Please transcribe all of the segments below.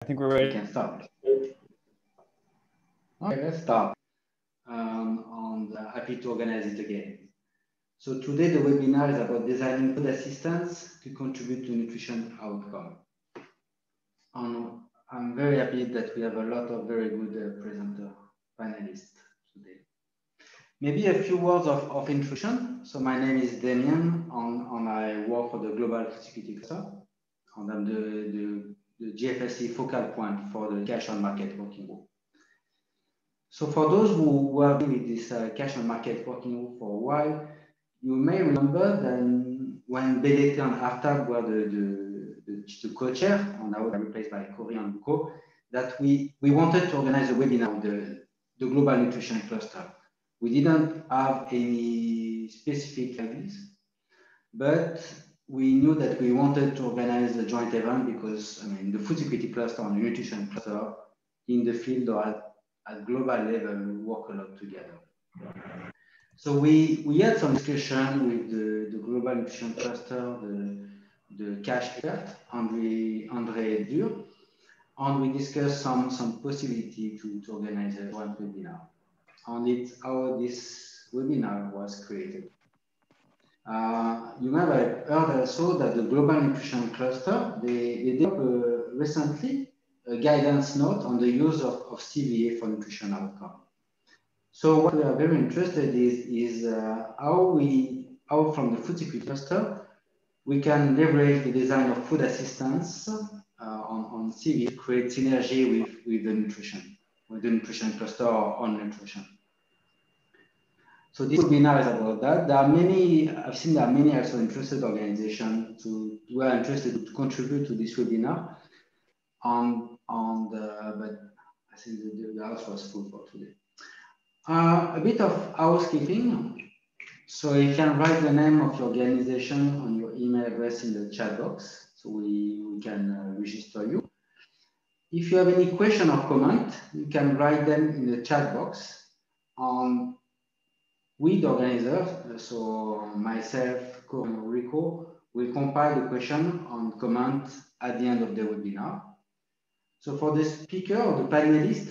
I think we're ready. We can start. Okay, let's start. Happy to organize it again. So today the webinar is about designing food assistance to contribute to nutrition outcome. And I'm very happy that we have a lot of very good panelists today. Maybe a few words of introduction. So my name is Damien, and I work for the Global Food Security Cluster, and I'm the GFSC focal point for the Cash on Market Working Group. So for those who have been with this Cash on Market Working Group for a while, you may remember that when BDT and Aftab were the co-chair, and now replaced by Cory and Luco, that we wanted to organize a webinar with the Global Nutrition Cluster. We didn't have any specific ideas, but we knew that we wanted to organize a joint event because, I mean, the food security cluster and the nutrition cluster in the field or at global level work a lot together. So we had some discussion with the global nutrition cluster, the cash expert, André Dur, and we discussed some possibility to organize a one webinar. And it's how this webinar was created. You may have heard also that the Global Nutrition Cluster, they developed recently a guidance note on the use of CVA for nutrition outcome. So what we are very interested is how from the food security cluster, we can leverage the design of food assistance on CVA to create synergy with the nutrition cluster or on nutrition. So this webinar is about that. There are many, I've seen there are many also interested organizations who are interested to contribute to this webinar. But I think the house was full for today. A bit of housekeeping. So you can write the name of your organization on your email address in the chat box, so we can register you. If you have any question or comment, you can write them in the chat box. We, the organizers, so myself, Cory and Rico, will compile the question and comment at the end of the webinar. So for the speaker or the panelist,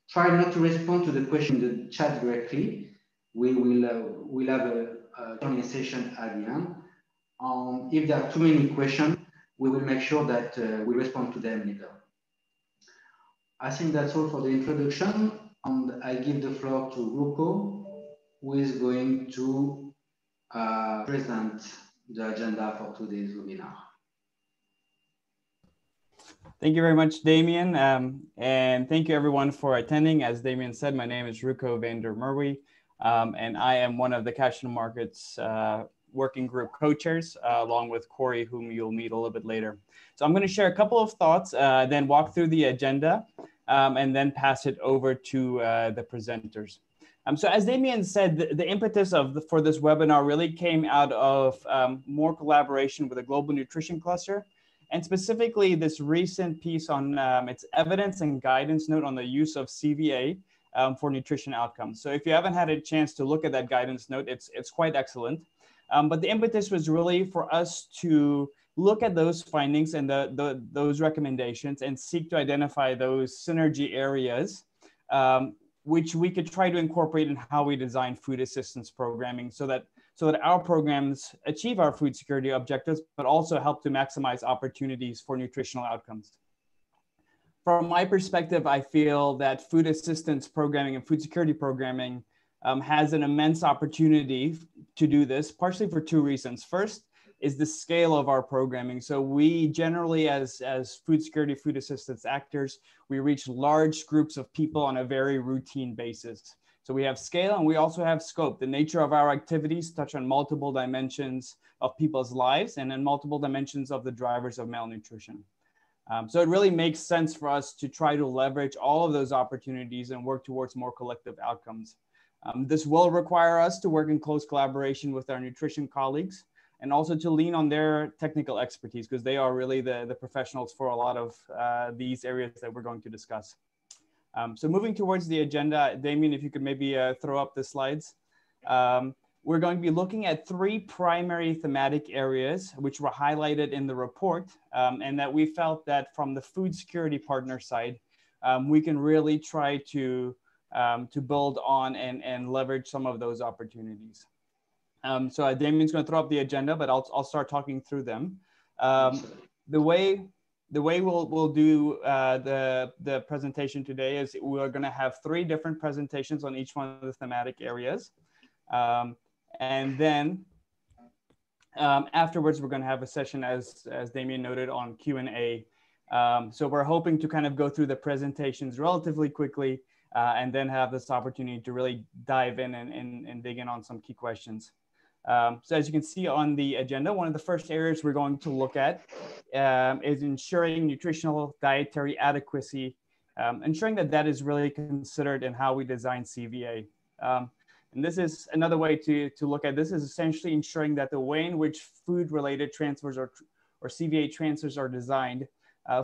try not to respond to the question in the chat directly. We'll have a Q&A session at the end. If there are too many questions, we will make sure that we respond to them later. I think that's all for the introduction, and I give the floor to Ruko, who is going to present the agenda for today's webinar. Thank you very much, Damien. And thank you everyone for attending. As Damien said, my name is Ruko van der Merwe, and I am one of the Cash on Markets working group co-chairs, along with Cory, whom you'll meet a little bit later. So I'm going to share a couple of thoughts, then walk through the agenda, and then pass it over to the presenters. So as Damien said, the impetus for this webinar really came out of more collaboration with the Global Nutrition Cluster, and specifically this recent piece on its evidence and guidance note on the use of CVA for nutrition outcomes. So if you haven't had a chance to look at that guidance note, it's quite excellent. But the impetus was really for us to look at those findings and those recommendations and seek to identify those synergy areas which we could try to incorporate in how we design food assistance programming so that our programs achieve our food security objectives, but also help to maximize opportunities for nutritional outcomes. From my perspective, I feel that food assistance programming and food security programming has an immense opportunity to do this, partially for two reasons. First is the scale of our programming. So we generally, as food security, food assistance actors, we reach large groups of people on a very routine basis. So we have scale and we also have scope. The nature of our activities touch on multiple dimensions of people's lives and in multiple dimensions of the drivers of malnutrition. So it really makes sense for us to try to leverage all of those opportunities and work towards more collective outcomes. This will require us to work in close collaboration with our nutrition colleagues and also to lean on their technical expertise because they are really the professionals for a lot of these areas that we're going to discuss. So moving towards the agenda, Damien, if you could maybe throw up the slides. we're going to be looking at 3 primary thematic areas, which were highlighted in the report, and that we felt that from the food security partner side, we can really try to build on and leverage some of those opportunities. So Damien's going to throw up the agenda, but I'll start talking through them. The way we'll do the presentation today is we're going to have 3 different presentations on each one of the thematic areas. And then afterwards, we're going to have a session, as Damien noted, on Q&A. So we're hoping to kind of go through the presentations relatively quickly and then have this opportunity to really dive in and dig in on some key questions. So as you can see on the agenda, one of the first areas we're going to look at is ensuring nutritional dietary adequacy, ensuring that is really considered in how we design CVA. And this is another way to look at this, is essentially ensuring that the way in which food-related transfers or CVA transfers are designed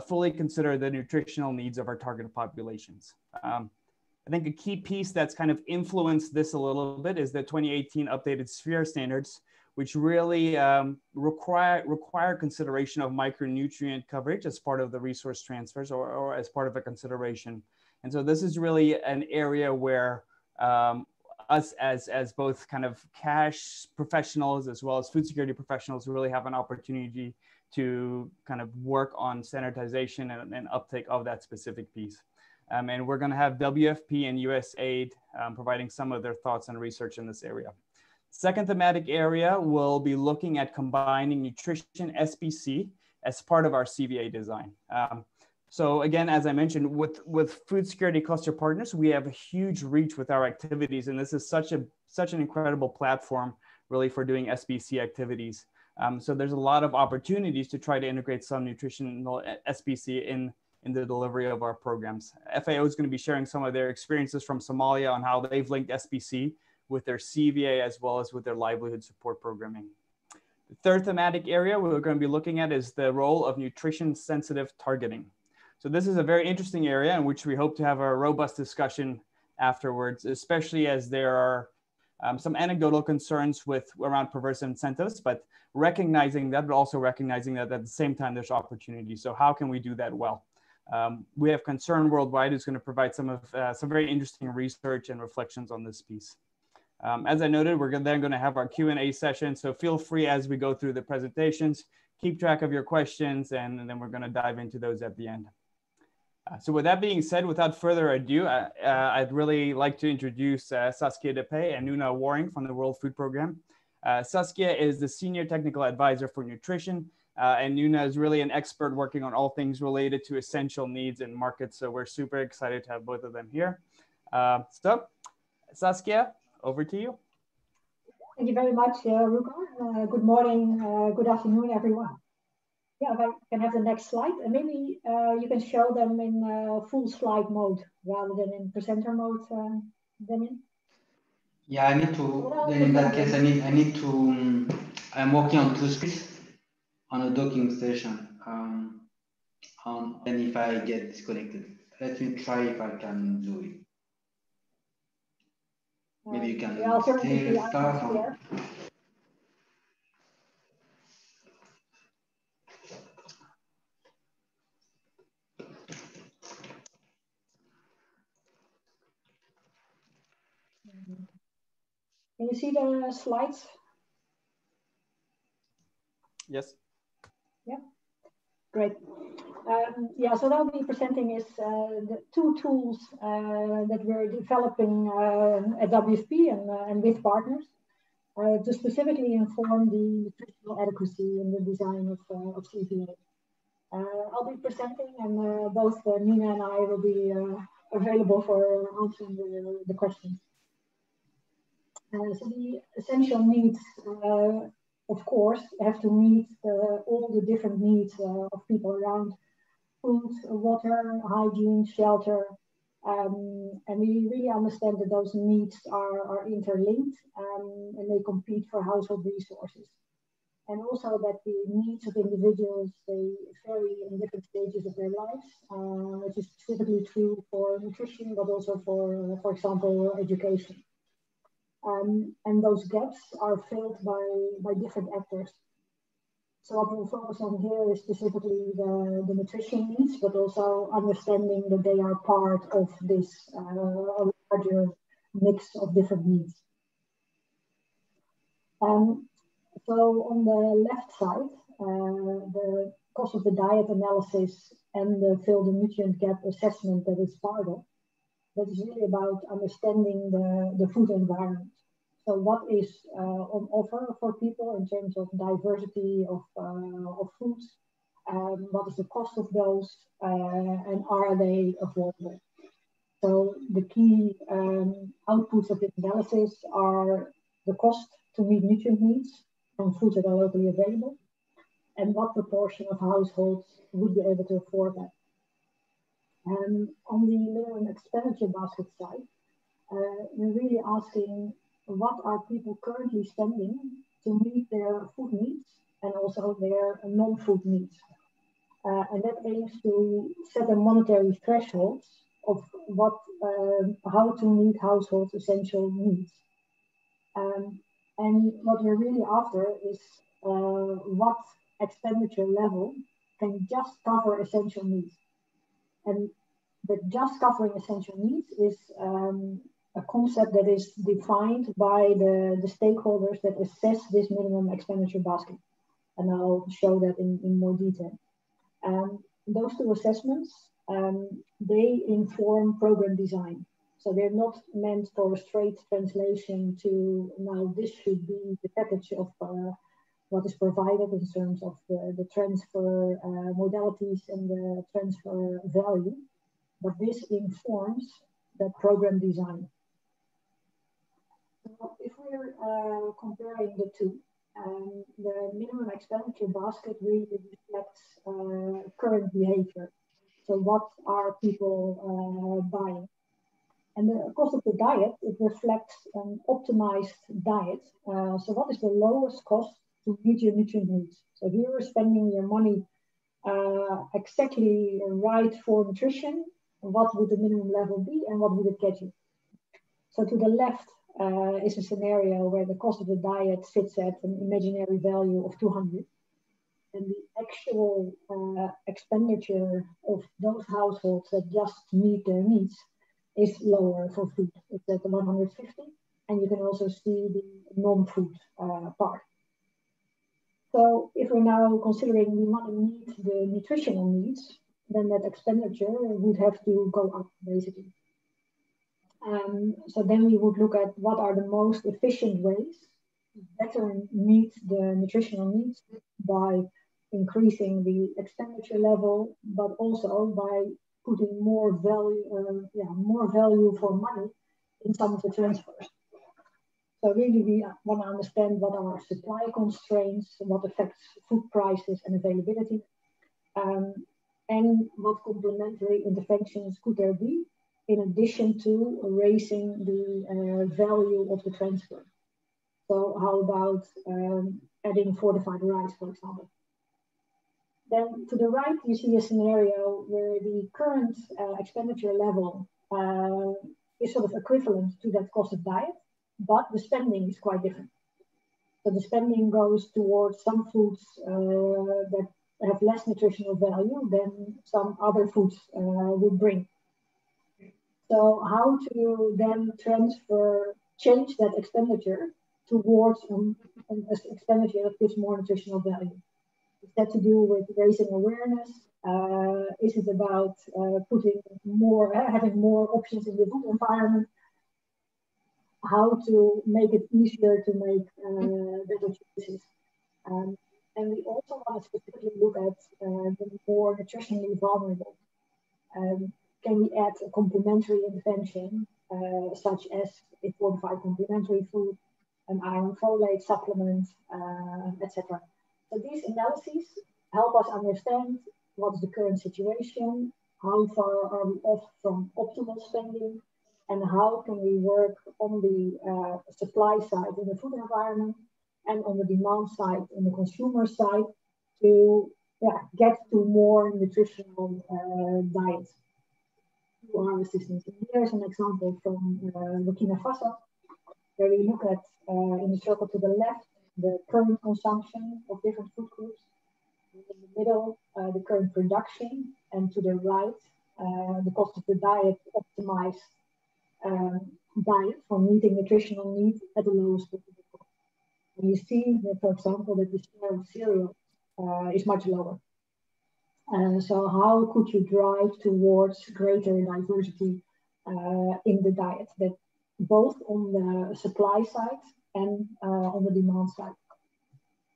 fully consider the nutritional needs of our target populations. I think a key piece that's kind of influenced this a little bit is the 2018 updated sphere standards, which really require consideration of micronutrient coverage as part of the resource transfers or as part of a consideration. And so this is really an area where us as both kind of cash professionals as well as food security professionals really have an opportunity to kind of work on standardization and uptake of that specific piece. And we're going to have WFP and USAID providing some of their thoughts and research in this area. Second thematic area, we'll be looking at combining nutrition SPC as part of our CVA design. So again, as I mentioned, with food security cluster partners, we have a huge reach with our activities, and this is such an incredible platform really for doing SPC activities. So there's a lot of opportunities to try to integrate some nutritional SPC in the delivery of our programs. FAO is going to be sharing some of their experiences from Somalia on how they've linked SPC with their CVA as well as with their livelihood support programming. The third thematic area we're going to be looking at is the role of nutrition sensitive targeting. So this is a very interesting area in which we hope to have a robust discussion afterwards, especially as there are some anecdotal concerns around perverse incentives, but recognizing that, but also recognizing that at the same time there's opportunity. So how can we do that well? We have Concern Worldwide who's going to provide some very interesting research and reflections on this piece. As I noted, we're then going to have our Q&A session. So feel free as we go through the presentations, keep track of your questions, and then we're going to dive into those at the end. So with that being said, without further ado, I'd really like to introduce Saskia Depay and Nuna Waring from the World Food Program. Saskia is the Senior Technical Advisor for Nutrition, and Nuna is really an expert working on all things related to essential needs and markets. So we're super excited to have both of them here. So Saskia, over to you. Thank you very much, Ruko. Good morning, good afternoon, everyone. Yeah, if I can have the next slide, and maybe you can show them in full slide mode rather than in presenter mode, Damien. Yeah, I need to. Then in that case, I need to. I'm working on 2 screens on a docking station. And if I get disconnected, let me try if I can do it. Maybe you can start. Can you see the slides? Yes. Yeah, great. Yeah, so what I'll be presenting is the 2 tools that we're developing at WFP and with partners to specifically inform the nutritional adequacy in the design of CVA. I'll be presenting, and both Nina and I will be available for answering the questions. So the essential needs, of course, have to meet all the different needs of people around food, water, hygiene, shelter. And we really understand that those needs are interlinked and they compete for household resources. And also that the needs of individuals, they vary in different stages of their lives, which is specifically true for nutrition, but also for example, education. and those gaps are filled by different actors. So what we'll focus on here is specifically the nutrition needs, but also understanding that they are part of this larger mix of different needs. So on the left side, the cost of the diet analysis and the fill the nutrient gap assessment that is part of, that is really about understanding the food environment. So what is on offer for people in terms of diversity of foods? What is the cost of those? And are they affordable? So the key outputs of this analysis are the cost to meet nutrient needs from foods that are locally available, and what proportion of households would be able to afford that. And on the minimum expenditure basket side, we're really asking what are people currently spending to meet their food needs and also their non-food needs. And that aims to set a monetary threshold of how to meet households' essential needs. And what we're really after is what expenditure level can just cover essential needs. And the just covering essential needs is a concept that is defined by the stakeholders that assess this minimum expenditure basket. And I'll show that in more detail. Those two assessments, they inform program design. So they're not meant for a straight translation to now this should be the package of what is provided in terms of the transfer modalities and the transfer value. But this informs the program design. So if we're comparing the two, the minimum expenditure basket really reflects current behavior. So what are people buying? And the cost of the diet, it reflects an optimized diet. So what is the lowest cost to meet your nutrient needs? So if you are spending your money exactly right for nutrition, what would the minimum level be and what would it get you? So to the left is a scenario where the cost of the diet sits at an imaginary value of 200. And the actual expenditure of those households that just meet their needs is lower for food. It's at 150. And you can also see the non-food part. So if we're now considering we want to meet the nutritional needs, then that expenditure would have to go up, basically. So then we would look at what are the most efficient ways to better meet the nutritional needs by increasing the expenditure level, but also by putting more value for money in some of the transfers. So really we want to understand what are our supply constraints, what affects food prices and availability, and what complementary interventions could there be in addition to raising the value of the transfer. So how about adding fortified rice, for example? Then to the right, you see a scenario where the current expenditure level is sort of equivalent to that cost of diet, but the spending is quite different. So the spending goes towards some foods that have less nutritional value than some other foods would bring. So how to then change that expenditure towards an expenditure that gives more nutritional value? Is that to do with raising awareness? Is it about having more options in the food environment? How to make it easier to make better choices? And we also want to specifically look at the more nutritionally vulnerable. Can we add a complementary intervention, such as a fortified complementary food, an iron folate supplement, etc.? So these analyses help us understand what's the current situation, how far are we off from optimal spending, and how can we work on the supply side in the food environment and on the demand side in the consumer side to get to more nutritional diets through our assistance. And here's an example from Burkina Faso, where we look at, in the circle to the left, the current consumption of different food groups. In the middle, the current production, and to the right, the cost of the diet optimized diet for meeting nutritional needs at the lowest possible cost. And you see that, for example, that the share of cereal is much lower. So how could you drive towards greater diversity in the diet, that both on the supply side and on the demand side?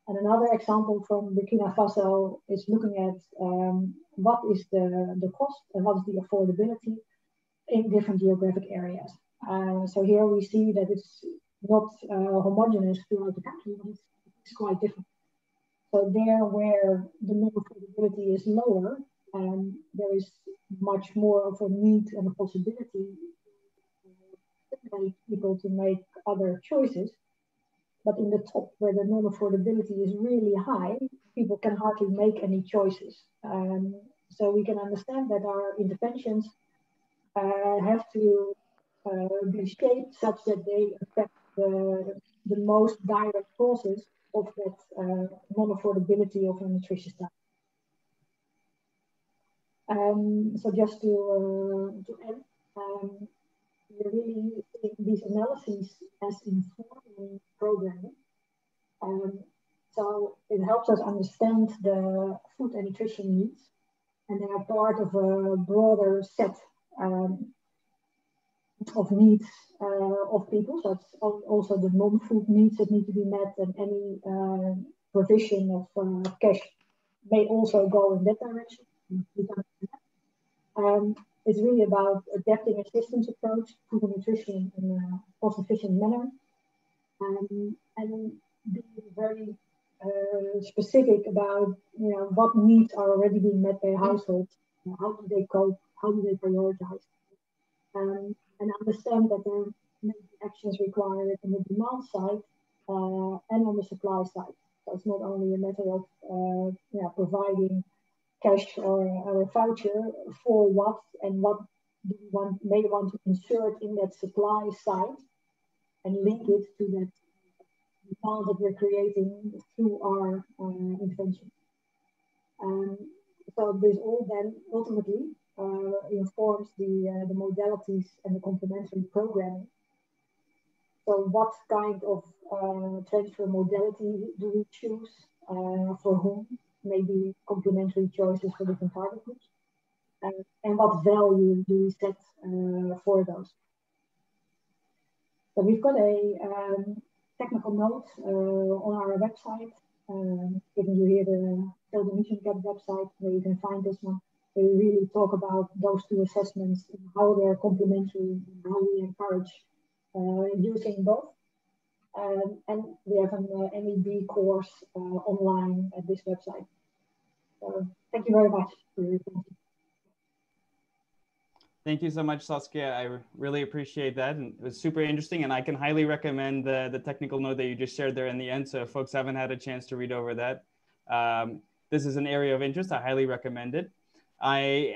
And another example from Burkina Faso is looking at what is the cost and what is the affordability in different geographic areas. So here we see that it's not homogeneous throughout the country, but it's quite different. So there where the non-affordability is lower, there is much more of a need and a possibility for people to make other choices. But in the top, where the non-affordability is really high, people can hardly make any choices. So we can understand that our interventions have to be shaped such that they affect the most direct causes of that non-affordability of a nutritious diet. So just to end, we're really seeing these analyses as informing programming. So it helps us understand the food and nutrition needs, and they are part of a broader set of needs of people. So it's also the non-food needs that need to be met, and any provision of cash may also go in that direction. It's really about adapting a systems approach to food and nutrition in a cost-efficient manner, and being very specific about what needs are already being met by households. How do they cope? How do they prioritize? And understand that there may be actions required on the demand side and on the supply side. So it's not only a matter of providing cash or a voucher for what, and what do we may want to insert in that supply side and link it to that demand that we're creating through our intervention. So this all then ultimately informs the modalities and the complementary programming. So what kind of transfer modality do we choose for whom? Maybe complementary choices for different target groups. And what value do we set for those? So we've got a technical note on our website, giving you here the Field Mission Cap website, where you can find this one. We really talk about those two assessments and how they're complementary and how we encourage using both. And we have an MEB course online at this website. So thank you very much for your attention. Thank you so much, Saskia. I really appreciate that. And it was super interesting. And I can highly recommend the technical note that you just shared there in the end. So if folks haven't had a chance to read over that, this is an area of interest. I highly recommend it. I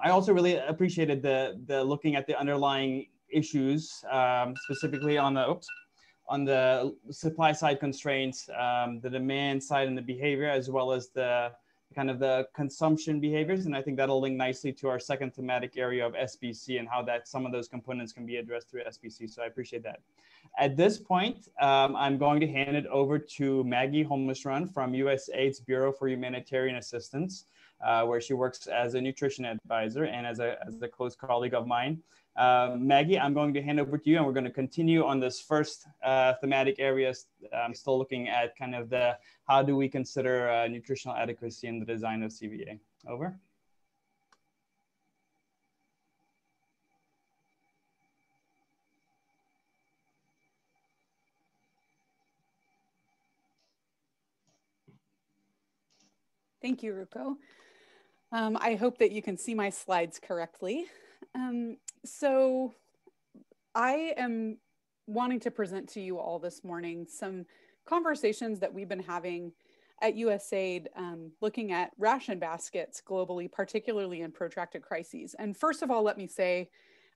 also really appreciated the looking at the underlying issues, specifically on the supply side constraints, the demand side and the behavior, as well as the kind of the consumption behaviors. And I think that'll link nicely to our second thematic area of SBC and how that some of those components can be addressed through SBC. So I appreciate that. At this point, I'm going to hand it over to Maggie Holmesrun from USAID's Bureau for Humanitarian Assistance, where she works as a nutrition advisor and as a close colleague of mine. Maggie, I'm going to hand over to you, and we're going to continue on this first thematic area. I'm still looking at kind of the how do we consider nutritional adequacy in the design of CVA. Over. Thank you, Ruko. I hope that you can see my slides correctly. So I am wanting to present to you all this morning some conversations that we've been having at USAID, looking at ration baskets globally, particularly in protracted crises. And first of all, let me say,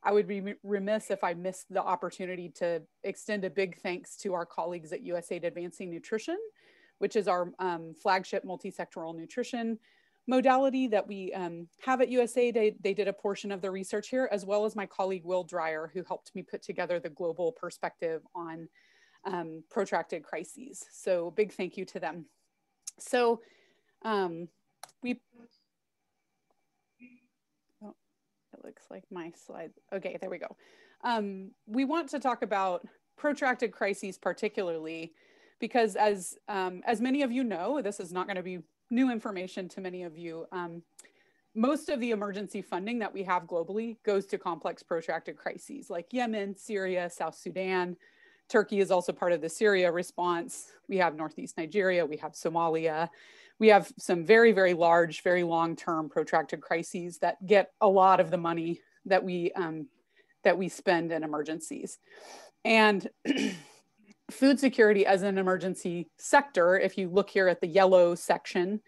I would be remiss if I missed the opportunity to extend a big thanks to our colleagues at USAID Advancing Nutrition, which is our flagship multi-sectoral nutrition modality that we have at USAID. They did a portion of the research here, as well as my colleague Will Dreyer, who helped me put together the global perspective on protracted crises. So big thank you to them. So oh, it looks like my slide. Okay, there we go. We want to talk about protracted crises particularly because as many of you know, this is not going to be new information to many of you. Most of the emergency funding that we have globally goes to complex protracted crises like Yemen, Syria, South Sudan. Turkey is also part of the Syria response. We have Northeast Nigeria, we have Somalia. We have some very, very large, very long-term protracted crises that get a lot of the money that we spend in emergencies. And food security as an emergency sector, if you look here at the yellow section,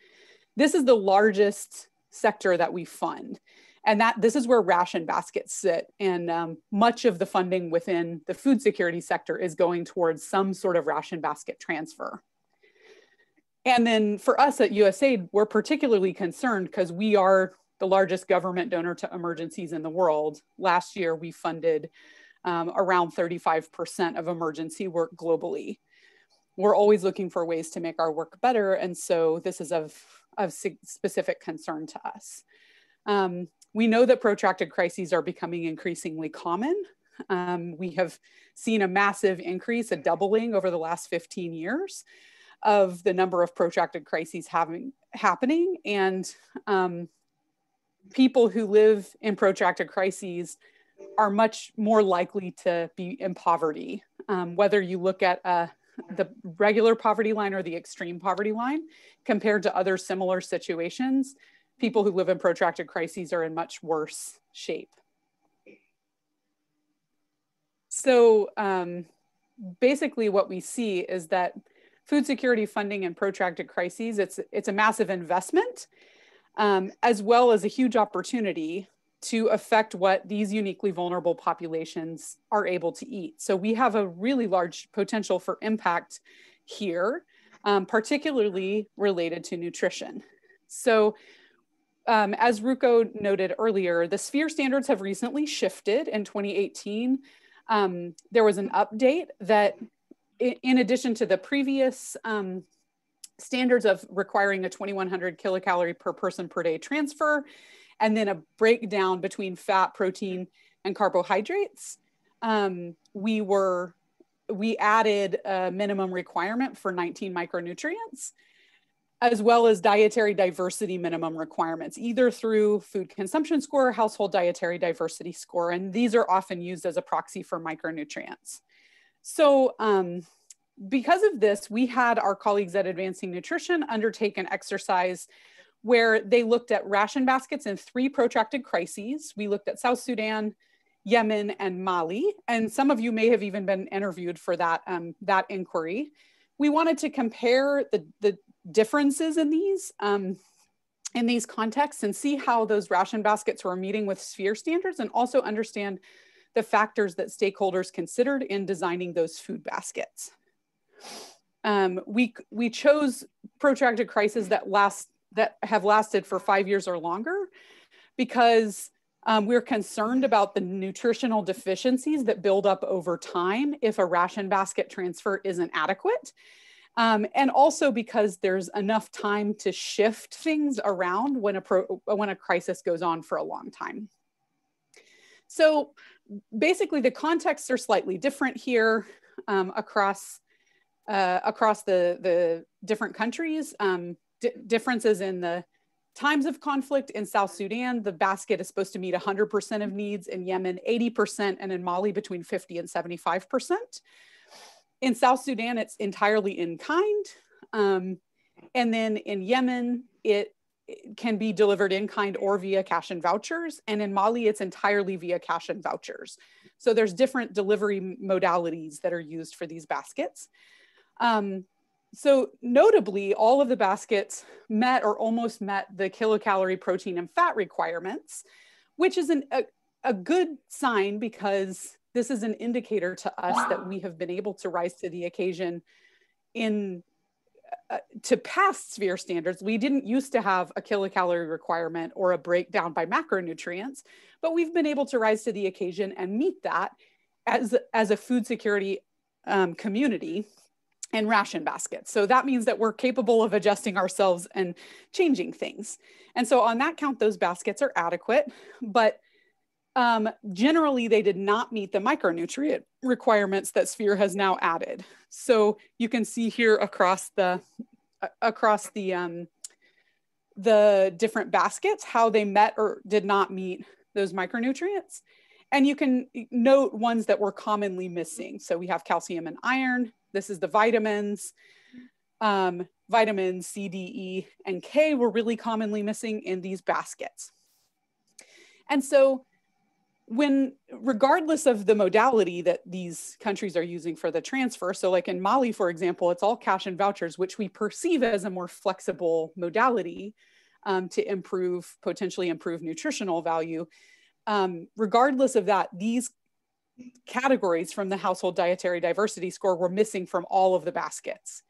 this is the largest sector that we fund. And this is where ration baskets sit. And much of the funding within the food security sector is going towards some sort of ration basket transfer. And then for us at USAID, we're particularly concerned because we are the largest government donor to emergencies in the world. Last year, we funded around 35% of emergency work globally. We're always looking for ways to make our work better. And so this is of specific concern to us. We know that protracted crises are becoming increasingly common. We have seen a massive increase, a doubling over the last 15 years of the number of protracted crises happening. And people who live in protracted crises are much more likely to be in poverty, whether you look at the regular poverty line or the extreme poverty line compared to other similar situations. People who live in protracted crises are in much worse shape. So basically what we see is that food security funding in protracted crises, it's a massive investment, as well as a huge opportunity to affect what these uniquely vulnerable populations are able to eat. So we have a really large potential for impact here, particularly related to nutrition. So as Ruko noted earlier, the sphere standards have recently shifted in 2018. There was an update that in addition to the previous standards of requiring a 2,100 kilocalorie per person per day transfer, and then a breakdown between fat, protein, and carbohydrates, we added a minimum requirement for 19 micronutrients, as well as dietary diversity minimum requirements, either through food consumption score or household dietary diversity score. And these are often used as a proxy for micronutrients. So because of this, we had our colleagues at Advancing Nutrition undertake an exercise where they looked at ration baskets in 3 protracted crises. We looked at South Sudan, Yemen, and Mali. And some of you may have even been interviewed for that, that inquiry. We wanted to compare the differences in these contexts and see how those ration baskets were meeting with sphere standards, and also understand the factors that stakeholders considered in designing those food baskets. We chose protracted crises that have lasted for 5 years or longer because we're concerned about the nutritional deficiencies that build up over time if a ration basket transfer isn't adequate. And also because there's enough time to shift things around when a crisis goes on for a long time. So basically the contexts are slightly different here across the different countries. Differences in the times of conflict. In South Sudan, the basket is supposed to meet 100% of needs. In Yemen, 80%, and in Mali, between 50 and 75%. In South Sudan, it's entirely in kind. And then in Yemen, it can be delivered in kind or via cash and vouchers. And in Mali, it's entirely via cash and vouchers. So there's different delivery modalities that are used for these baskets. So notably, all of the baskets met or almost met the kilocalorie protein and fat requirements, which is a good sign, because this is an indicator to us that we have been able to rise to the occasion in to pass sphere standards. We didn't used to have a kilocalorie requirement or a breakdown by macronutrients, but we've been able to rise to the occasion and meet that as a food security community and ration baskets. So that means that we're capable of adjusting ourselves and changing things. And so on that count, those baskets are adequate, but generally they did not meet the micronutrient requirements that Sphere has now added. So you can see here across the different baskets how they met or did not meet those micronutrients. And you can note ones that were commonly missing. So we have calcium and iron. This is the vitamins. Vitamins C, D, E, and K were really commonly missing in these baskets. And so regardless of the modality that these countries are using for the transfer, so like in Mali, for example, it's all cash and vouchers, which we perceive as a more flexible modality to potentially improve nutritional value. Regardless of that, these categories from the household dietary diversity score were missing from all of the baskets.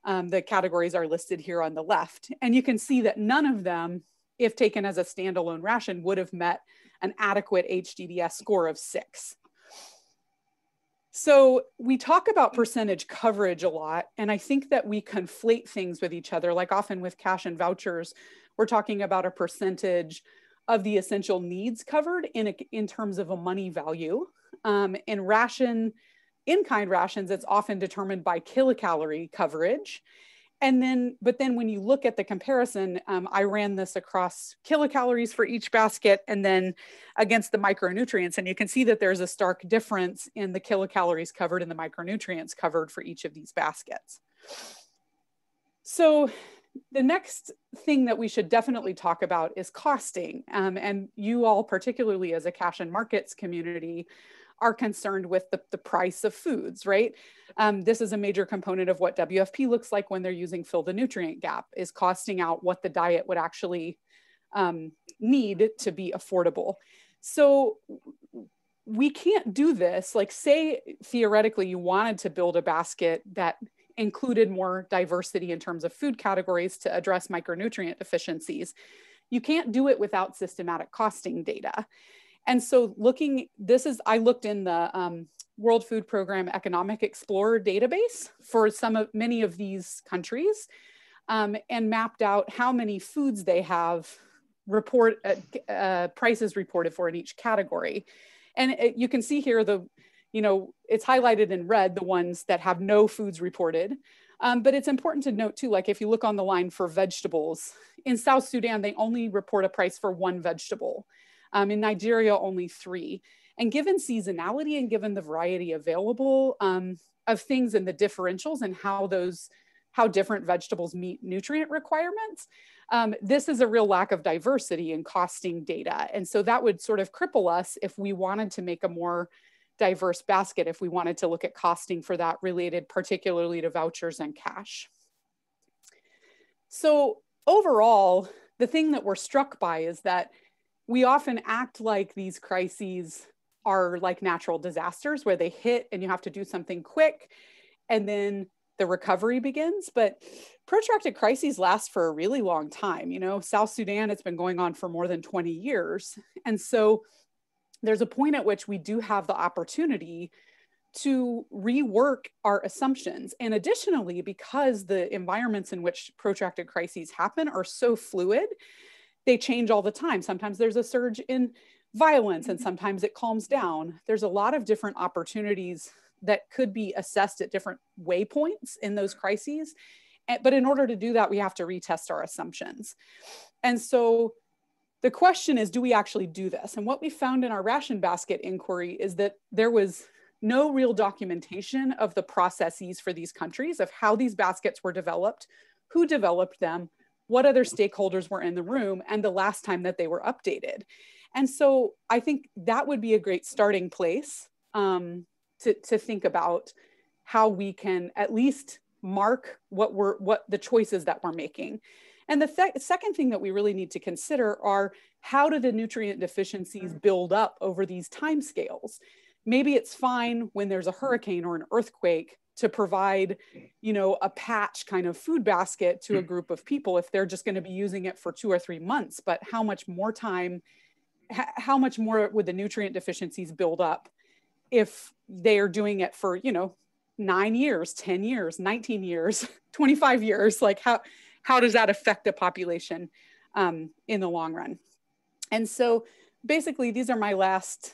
The categories are listed here on the left. And you can see that none of them, if taken as a standalone ration, would have met an adequate HDDS score of 6. So we talk about percentage coverage a lot, and I think that we conflate things with each other. Like often with cash and vouchers, we're talking about a percentage of the essential needs covered in terms of a money value. In-kind rations, it's often determined by kilocalorie coverage. But then when you look at the comparison, I ran this across kilocalories for each basket and then against the micronutrients. And you can see that there's a stark difference in the kilocalories covered and the micronutrients covered for each of these baskets. So the next thing that we should definitely talk about is costing. And you all, particularly as a cash and markets community, are concerned with the price of foods, right? This is a major component of what WFP looks like when they're using fill the nutrient gap, is costing out what the diet would actually need to be affordable. So we can't do this. Like, say theoretically you wanted to build a basket that included more diversity in terms of food categories to address micronutrient deficiencies. You can't do it without systematic costing data. And so I looked in the World Food Program Economic Explorer database for many of these countries and mapped out how many foods they have prices reported for in each category. And you can see here it's highlighted in red, the ones that have no foods reported. But it's important to note too, like if you look on the line for vegetables, in South Sudan, they only report a price for one vegetable. In Nigeria, only 3. And given seasonality and given the variety available of things and the differentials and how different vegetables meet nutrient requirements, this is a real lack of diversity in costing data. And so that would sort of cripple us if we wanted to make a more diverse basket, if we wanted to look at costing for that related particularly to vouchers and cash. So overall, the thing that we're struck by is that we often act like these crises are like natural disasters where they hit and you have to do something quick and then the recovery begins. But protracted crises last for a really long time. South Sudan, it's been going on for more than 20 years. And so there's a point at which we do have the opportunity to rework our assumptions. And additionally, because the environments in which protracted crises happen are so fluid, they change all the time. Sometimes there's a surge in violence and sometimes it calms down. There's a lot of different opportunities that could be assessed at different waypoints in those crises. But in order to do that, we have to retest our assumptions. And so the question is, do we actually do this? And what we found in our ration basket inquiry is that there was no real documentation of the processes for these countries, of how these baskets were developed, who developed them, what other stakeholders were in the room, and the last time that they were updated. And so I think that would be a great starting place to think about how we can at least mark what the choices that we're making. And the second thing that we really need to consider are how do the nutrient deficiencies build up over these timescales? Maybe it's fine when there's a hurricane or an earthquake to provide, you know, a patch kind of food basket to a group of people if they're just going to be using it for 2 or 3 months. But how much more time, how much more would the nutrient deficiencies build up if they are doing it for, you know, 9 years, 10 years, 19 years, 25 years? Like how does that affect the population in the long run? And so basically, these are my last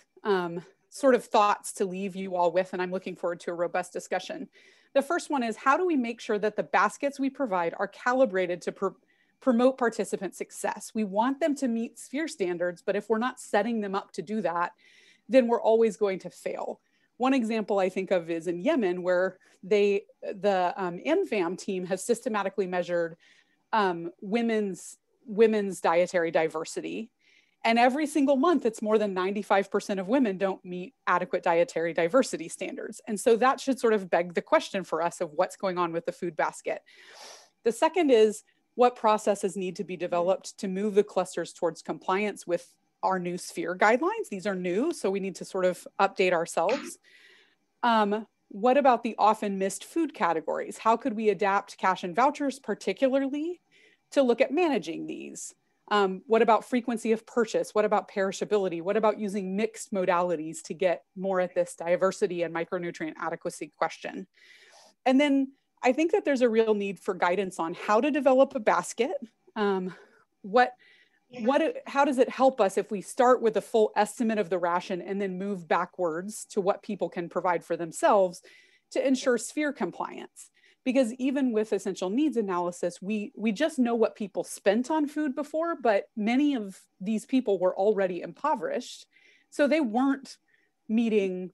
sort of thoughts to leave you all with, and I'm looking forward to a robust discussion. The first one is, how do we make sure that the baskets we provide are calibrated to promote participant success? We want them to meet Sphere standards, but if we're not setting them up to do that, then we're always going to fail. One example I think of is in Yemen, where the NFAM team has systematically measured women's dietary diversity. And every single month, it's more than 95% of women don't meet adequate dietary diversity standards. And so that should sort of beg the question for us of what's going on with the food basket. The second is, what processes need to be developed to move the clusters towards compliance with our new Sphere guidelines? These are new, so we need to sort of update ourselves. What about the often missed food categories? How could we adapt cash and vouchers particularly to look at managing these? What about frequency of purchase? What about perishability? What about using mixed modalities to get more at this diversity and micronutrient adequacy question? And then I think that there's a real need for guidance on how to develop a basket. How does it help us if we start with a full estimate of the ration and then move backwards to what people can provide for themselves to ensure Sphere compliance? Because even with essential needs analysis, we just know what people spent on food before, but many of these people were already impoverished. So they weren't meeting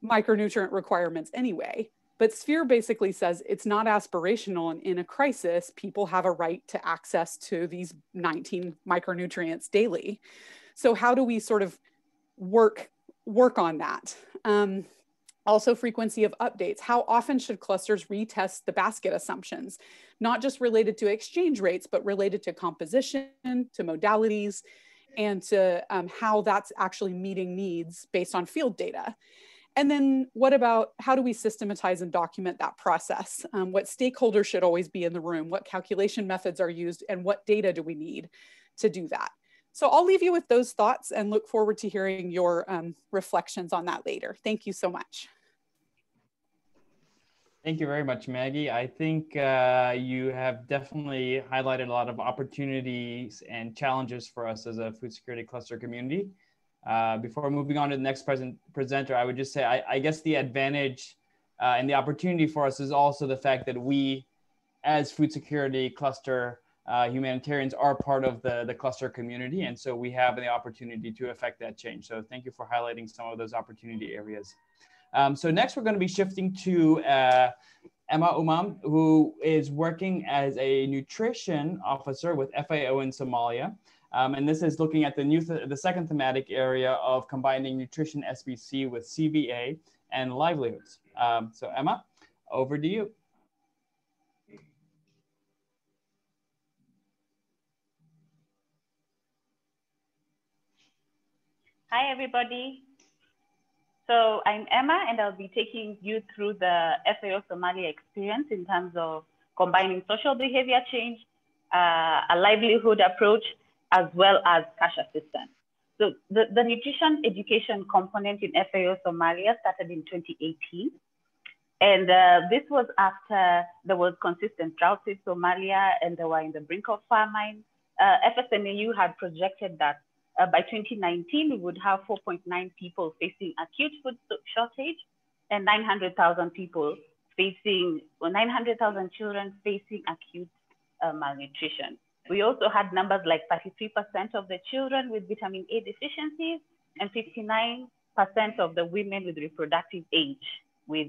micronutrient requirements anyway. But Sphere basically says it's not aspirational, and in a crisis, people have a right to access to these 19 micronutrients daily. So how do we sort of work on that? Also, frequency of updates. How often should clusters retest the basket assumptions? Not just related to exchange rates, but related to composition, to modalities, and to how that's actually meeting needs based on field data. And then what about, how do we systematize and document that process? What stakeholders should always be in the room? What calculation methods are used? And what data do we need to do that? So I'll leave you with those thoughts and look forward to hearing your reflections on that later. Thank you so much. Thank you very much, Maggie. I think you have definitely highlighted a lot of opportunities and challenges for us as a food security cluster community. Before moving on to the next presenter, I would just say, I guess the advantage and the opportunity for us is also the fact that we, as food security cluster humanitarians, are part of the cluster community. And so we have the opportunity to affect that change. So thank you for highlighting some of those opportunity areas. So next, we're going to be shifting to Emma Umam, who is working as a nutrition officer with FAO in Somalia. And this is looking at the second thematic area of combining nutrition SBC with CVA and livelihoods. So Emma, over to you. Hi, everybody. So I'm Emma, and I'll be taking you through the FAO Somalia experience in terms of combining social behavior change, a livelihood approach, as well as cash assistance. So the nutrition education component in FAO Somalia started in 2018. And this was after there was consistent drought in Somalia and they were in the brink of famine. FSNAU had projected that by 2019, we would have 4.9 people facing acute food shortage and 900,000 people facing, or 900,000 children facing acute malnutrition. We also had numbers like 33% of the children with vitamin A deficiencies and 59% of the women with reproductive age with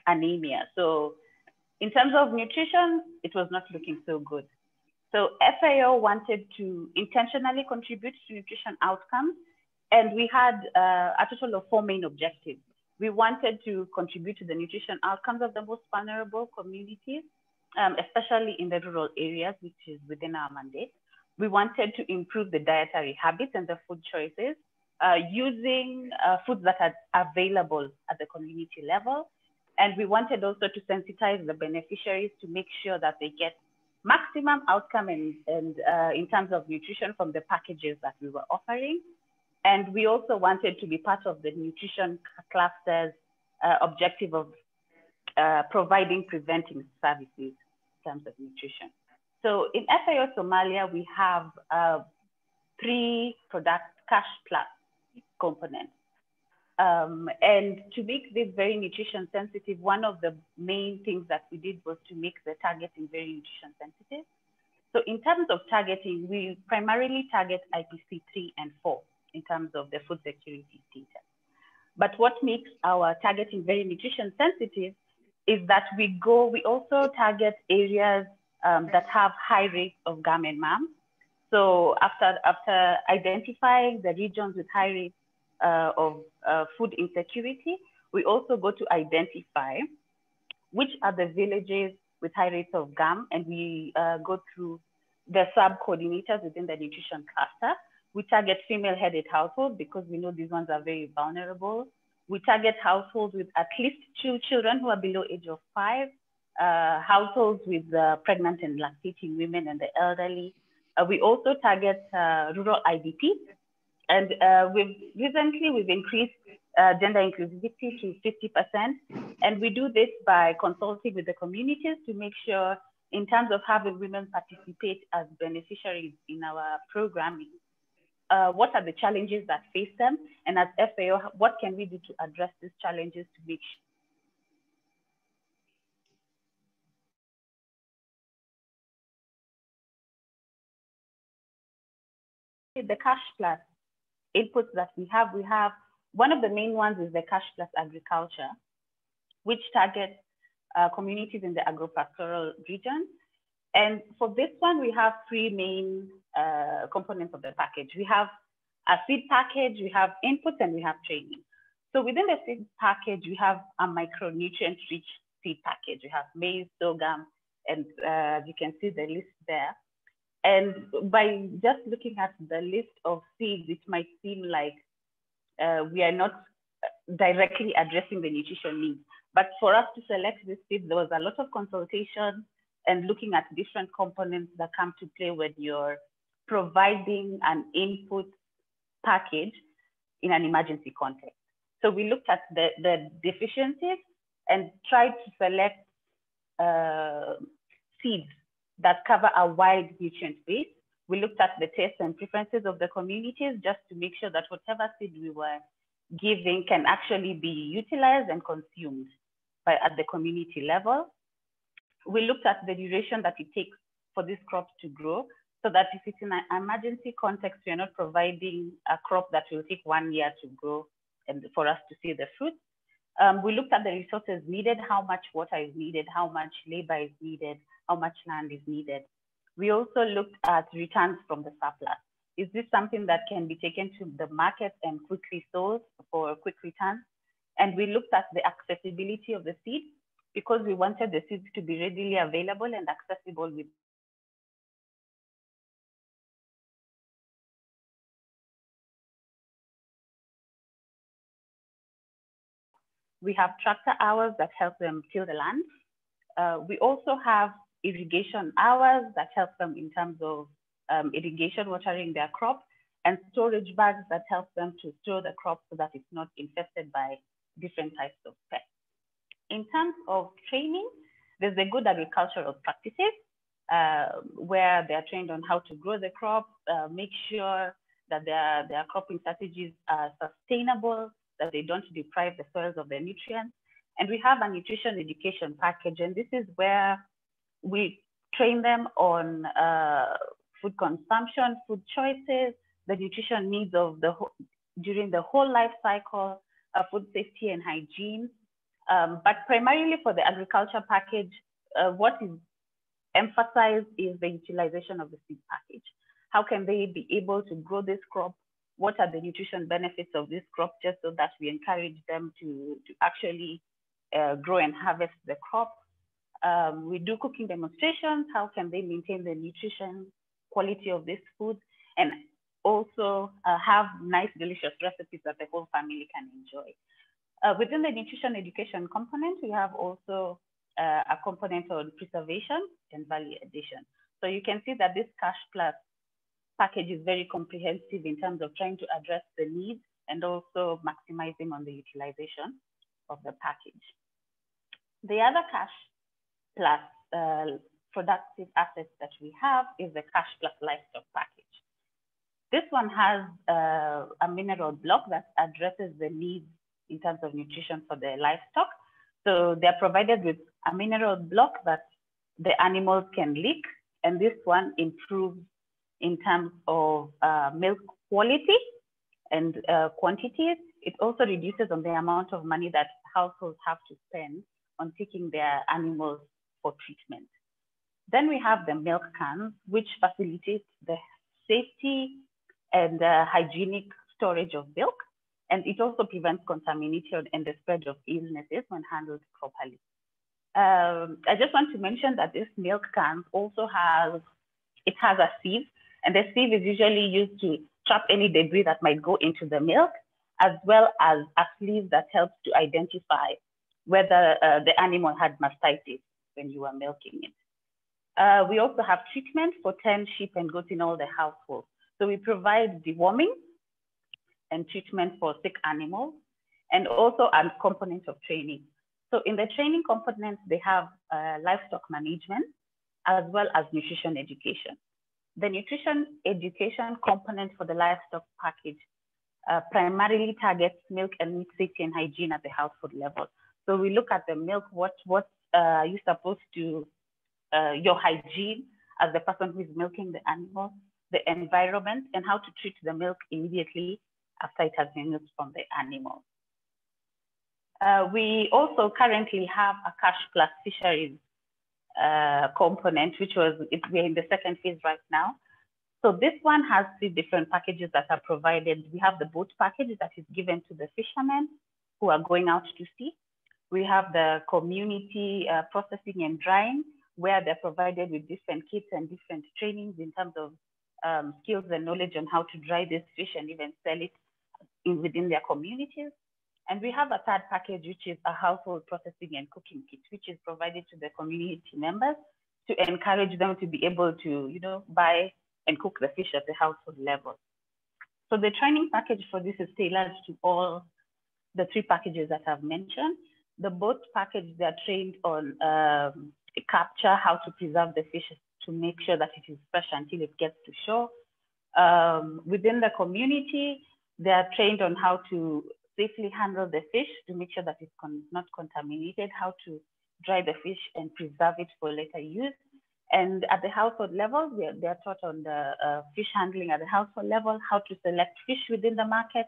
anemia. So in terms of nutrition, it was not looking so good. So FAO wanted to intentionally contribute to nutrition outcomes, and we had a total of 4 main objectives. We wanted to contribute to the nutrition outcomes of the most vulnerable communities, especially in the rural areas, which is within our mandate. we wanted to improve the dietary habits and the food choices using foods that are available at the community level. And we wanted also to sensitize the beneficiaries to make sure that they get maximum outcome and in terms of nutrition from the packages that we were offering. And we also wanted to be part of the nutrition cluster's objective of providing preventing services in terms of nutrition. So in FAO Somalia, we have 3 product cash plus components. And to make this very nutrition sensitive, one of the main things that we did was to make the targeting very nutrition sensitive. So in terms of targeting, we primarily target IPC 3 and 4 in terms of the food security status. But what makes our targeting very nutrition sensitive is that we also target areas that have high rates of GAM and MAM. So after identifying the regions with high rates of food insecurity, we also go to identify which are the villages with high rates of GAM, and we go through the sub-coordinators within the nutrition cluster. We target female-headed households because we know these ones are very vulnerable. We target households with at least 2 children who are below age of 5, households with pregnant and lactating women and the elderly. We also target rural IDP. And recently we've increased gender inclusivity to 50%. And we do this by consulting with the communities to make sure in terms of having women participate as beneficiaries in our programming, what are the challenges that face them? And as FAO, what can we do to address these challenges to make sure the cash plus inputs that we have one of the main ones is the cash plus agriculture, which targets communities in the agropastoral region. And for this one, we have 3 main components of the package. We have a seed package, we have inputs, and we have training. So within the seed package, we have a micronutrient-rich seed package. We have maize, sorghum, and you can see the list there. And by just looking at the list of seeds, it might seem like we are not directly addressing the nutrition needs. But for us to select this seed, there was a lot of consultation and looking at different components that come to play when you're providing an input package in an emergency context. So we looked at the deficiencies and tried to select seeds that cover a wide nutrient base. We looked at the tastes and preferences of the communities just to make sure that whatever seed we were giving can actually be utilized and consumed at the community level. We looked at the duration that it takes for these crops to grow, so that if it's in an emergency context, we're not providing a crop that will take 1 year to grow and for us to see the fruit. We looked at the resources needed, how much water is needed, how much labor is needed, how much land is needed. We also looked at returns from the surplus. Is this something that can be taken to the market and quickly sold for quick returns? And we looked at the accessibility of the seed because we wanted the seeds to be readily available and accessible with We have tractor hours that help them till the land. We also have irrigation hours that help them in terms of irrigation, watering their crop, and storage bags that help them to store the crop so that it's not infested by different types of pests. In terms of training, there's the good agricultural practices where they're trained on how to grow the crop, make sure that their cropping strategies are sustainable, that they don't deprive the soils of their nutrients. And we have a nutrition education package, and this is where we train them on food consumption, food choices, the nutrition needs of during the whole life cycle, food safety and hygiene. But primarily for the agriculture package, what is emphasized is the utilization of the seed package. How can they be able to grow this crop? What are the nutrition benefits of this crop, just so that we encourage them to actually grow and harvest the crop. We do cooking demonstrations. How can they maintain the nutrition quality of this food, and also have nice, delicious recipes that the whole family can enjoy. Within the nutrition education component, we have also a component on preservation and value addition. So you can see that this Cash Plus package is very comprehensive in terms of trying to address the needs and also maximizing on the utilization of the package. The other Cash Plus productive assets that we have is the Cash Plus livestock package. This one has a mineral block that addresses the needs in terms of nutrition for the livestock. So they're provided with a mineral block that the animals can lick, and this one improves in terms of milk quality and quantities. It also reduces on the amount of money that households have to spend on taking their animals for treatment. Then we have the milk cans, which facilitates the safety and hygienic storage of milk. And it also prevents contamination and the spread of illnesses when handled properly. I just want to mention that this milk can also has a sieve, and the sieve is usually used to trap any debris that might go into the milk, as well as a sleeve that helps to identify whether the animal had mastitis when you are milking it. We also have treatment for 10 sheep and goats in all the households. So we provide deworming and treatment for sick animals, and also a component of training. So in the training components, they have livestock management, as well as nutrition education. The nutrition education component for the livestock package primarily targets milk and meat safety and hygiene at the household level. So we look at the milk, what you're supposed to, your hygiene as the person who is milking the animal, the environment, and how to treat the milk immediately after it has been milked from the animal. We also currently have a Cash Plus fisheries component, which we're in the second phase right now. So this one has 3 different packages that are provided. We have the boat package that is given to the fishermen who are going out to sea. We have the community processing and drying, where they're provided with different kits and different trainings in terms of skills and knowledge on how to dry this fish and even sell it within their communities. And we have a third package, which is a household processing and cooking kit, which is provided to the community members to encourage them to be able to, buy and cook the fish at the household level. So the training package for this is tailored to all the 3 packages that I've mentioned. The boat package, they're trained on capture, how to preserve the fish to make sure that it is fresh until it gets to shore. Within the community, they are trained on how to safely handle the fish to make sure that it's not contaminated, how to dry the fish and preserve it for later use. And at the household level, they're taught on the fish handling at the household level, how to select fish within the market,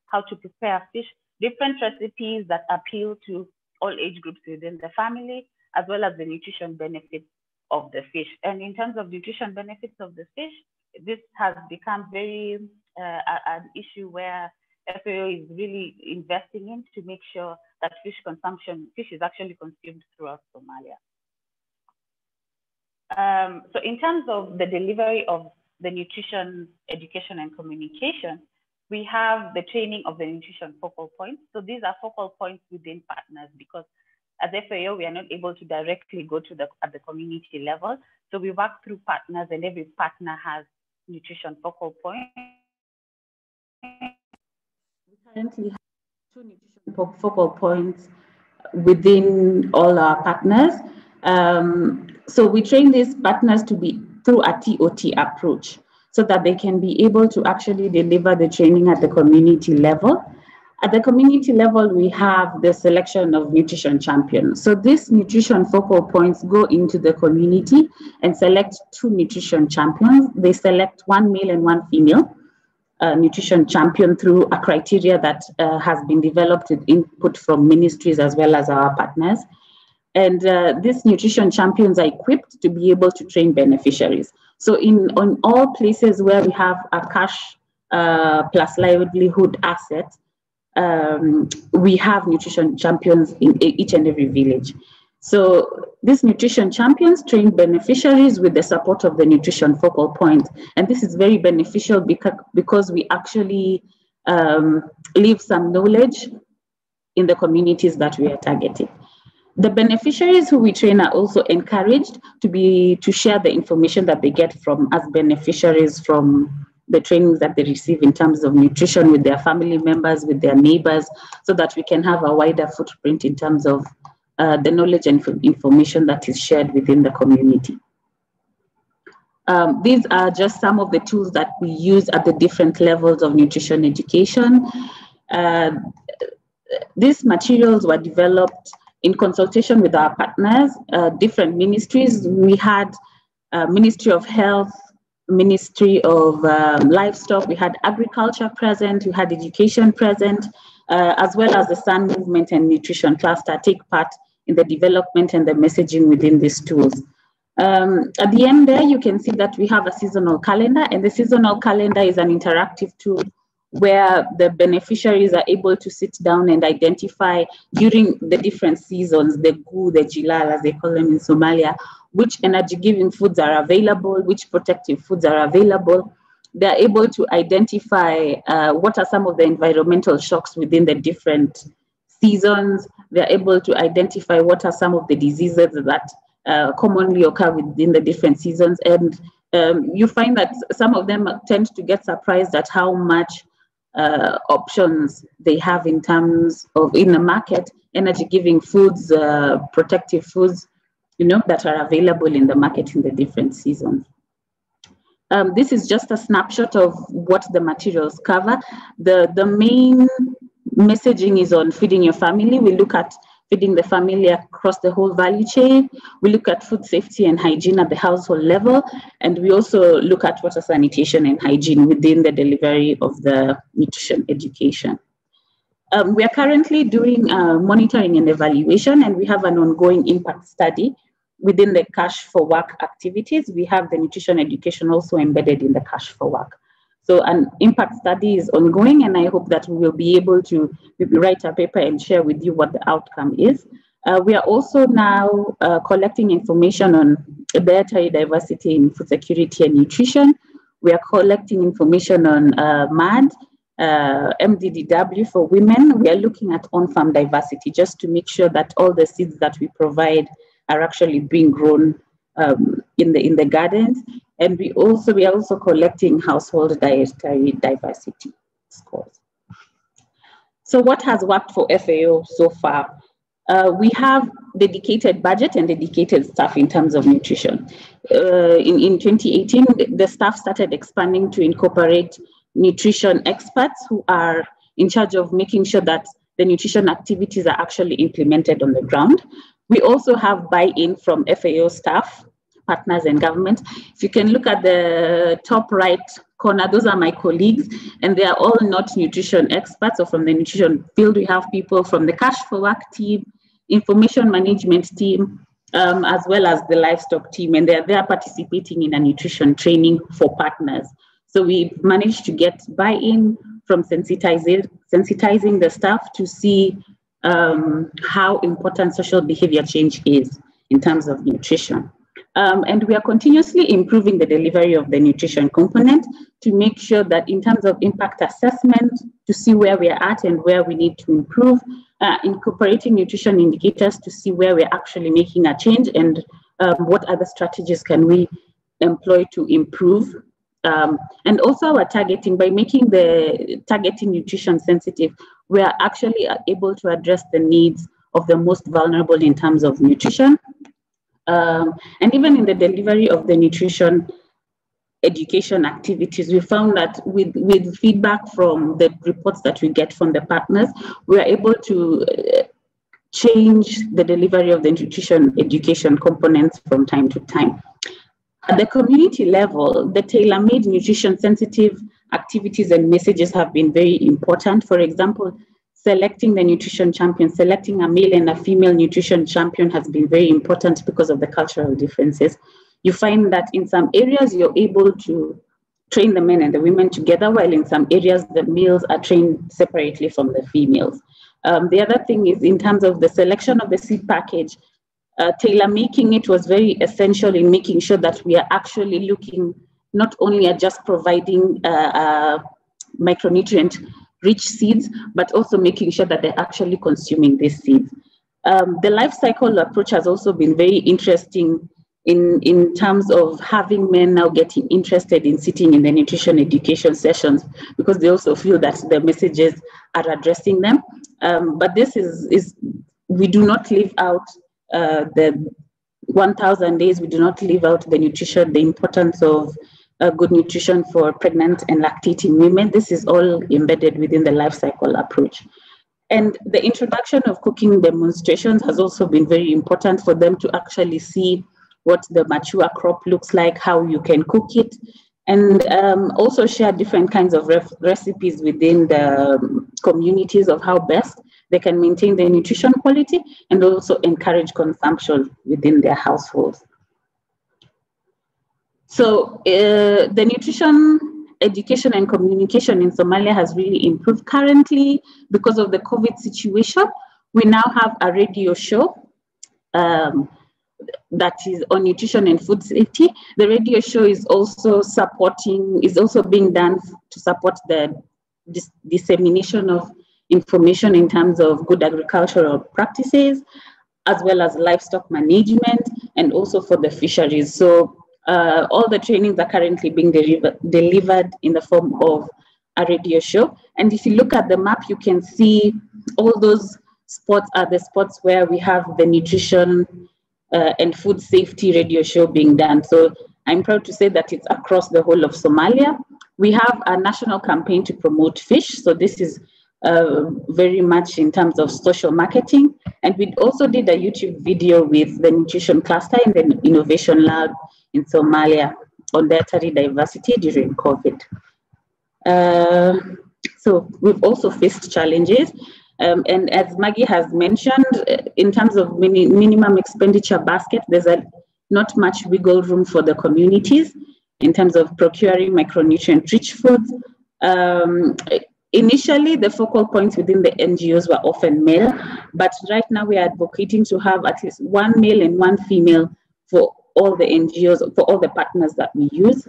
how to prepare fish, different recipes that appeal to all age groups within the family, as well as the nutrition benefits of the fish. And in terms of nutrition benefits of the fish, this has become very an issue where FAO is really investing in to make sure that fish is actually consumed throughout Somalia. So in terms of the delivery of the nutrition education and communication, we have the training of the nutrition focal points. So these are focal points within partners, because as FAO, we are not able to directly go to at the community level. So we work through partners, and every partner has nutrition focal points. We currently have 2 nutrition focal points within all our partners. So we train these partners to be through a TOT approach, so that they can be able to actually deliver the training at the community level. At the community level, we have the selection of nutrition champions. So these nutrition focal points go into the community and select 2 nutrition champions. They select 1 male and 1 female nutrition champion through a criteria that has been developed with input from ministries as well as our partners. And these nutrition champions are equipped to be able to train beneficiaries. So on all places where we have a cash plus livelihood asset, we have nutrition champions in each and every village. So these nutrition champions train beneficiaries with the support of the nutrition focal point. And this is very beneficial because we actually leave some knowledge in the communities that we are targeting. The beneficiaries who we train are also encouraged to share the information that they get from us beneficiaries from the trainings that they receive in terms of nutrition with their family members, with their neighbors, so that we can have a wider footprint in terms of the knowledge and information that is shared within the community. These are just some of the tools that we use at the different levels of nutrition education. These materials were developed in consultation with our partners, different ministries. We had Ministry of Health, Ministry of Livestock, we had agriculture present, we had education present, as well as the Sun Movement and Nutrition Cluster take part in the development and the messaging within these tools. At the end there, you can see that we have a seasonal calendar, and the seasonal calendar is an interactive tool where the beneficiaries are able to sit down and identify during the different seasons, the GU, the Jilal, as they call them in Somalia, which energy-giving foods are available, which protective foods are available. They're able to identify what are some of the environmental shocks within the different seasons. They're able to identify what are some of the diseases that commonly occur within the different seasons. And you find that some of them tend to get surprised at how much options they have in terms of, in the market, energy-giving foods, protective foods, that are available in the market in the different seasons. This is just a snapshot of what the materials cover. The main messaging is on feeding your family. We look at feeding the family across the whole value chain. We look at food safety and hygiene at the household level. And we also look at water sanitation and hygiene within the delivery of the nutrition education. We are currently doing monitoring and evaluation, and we have an ongoing impact study within the Cash for Work activities. We have the nutrition education also embedded in the Cash for Work. So an impact study is ongoing, and I hope that we will be able to write a paper and share with you what the outcome is. We are also now collecting information on dietary diversity in food security and nutrition. We are collecting information on MAD, MDDW for women. We are looking at on-farm diversity just to make sure that all the seeds that we provide are actually being grown in the gardens. And we are also collecting household dietary diversity scores. So what has worked for FAO so far? We have dedicated budget and dedicated staff in terms of nutrition. In 2018, the staff started expanding to incorporate nutrition experts who are in charge of making sure that the nutrition activities are actually implemented on the ground. We also have buy-in from FAO staff, partners, and government. If you can look at the top right corner, those are my colleagues, and they are all not nutrition experts or from the nutrition field. We have people from the Cash for Work team, information management team, as well as the livestock team, and they are participating in a nutrition training for partners. So we've managed to get buy-in from sensitizing the staff to see how important social behavior change is in terms of nutrition. And we are continuously improving the delivery of the nutrition component to make sure that in terms of impact assessment, to see where we are at and where we need to improve, incorporating nutrition indicators to see where we're actually making a change and what other strategies can we employ to improve. And also our targeting, by making the targeting nutrition sensitive, we are actually able to address the needs of the most vulnerable in terms of nutrition. And even in the delivery of the nutrition education activities, we found that with feedback from the reports that we get from the partners, we are able to change the delivery of the nutrition education components from time to time. At the community level, the tailor-made nutrition sensitive activities and messages have been very important. For example, selecting the nutrition champion, selecting a male and a female nutrition champion has been very important because of the cultural differences. You find that in some areas, you're able to train the men and the women together, while in some areas, the males are trained separately from the females. The other thing is in terms of the selection of the seed package, tailor making it was very essential in making sure that we are actually looking not only at just providing micronutrient rich seeds, but also making sure that they're actually consuming these seeds. The life cycle approach has also been very interesting in terms of having men now getting interested in sitting in the nutrition education sessions, because they also feel that the messages are addressing them. But this is we do not leave out the 1,000 days, we do not leave out the nutrition, the importance of good nutrition for pregnant and lactating women. This is all embedded within the life cycle approach. And the introduction of cooking demonstrations has also been very important for them to actually see what the mature crop looks like, how you can cook it, and also share different kinds of recipes within the communities of how best they can maintain their nutrition quality and also encourage consumption within their households. So the nutrition education and communication in Somalia has really improved. Currently, because of the COVID situation, we now have a radio show that is on nutrition and food safety. The radio show is also being done to support the dissemination of information in terms of good agricultural practices, as well as livestock management, and also for the fisheries. So all the trainings are currently being delivered in the form of a radio show. And if you look at the map, you can see all those spots are the spots where we have the nutrition and food safety radio show being done. So I'm proud to say that it's across the whole of Somalia. We have a national campaign to promote fish. So this is very much in terms of social marketing. And we also did a YouTube video with the nutrition cluster in the innovation lab in Somalia on dietary diversity during COVID. So we've also faced challenges. And as Maggie has mentioned, in terms of minimum expenditure basket, there's not much wiggle room for the communities in terms of procuring micronutrient-rich foods. Initially, the focal points within the NGOs were often male, but right now we are advocating to have at least one male and one female for all the NGOs, for all the partners that we use.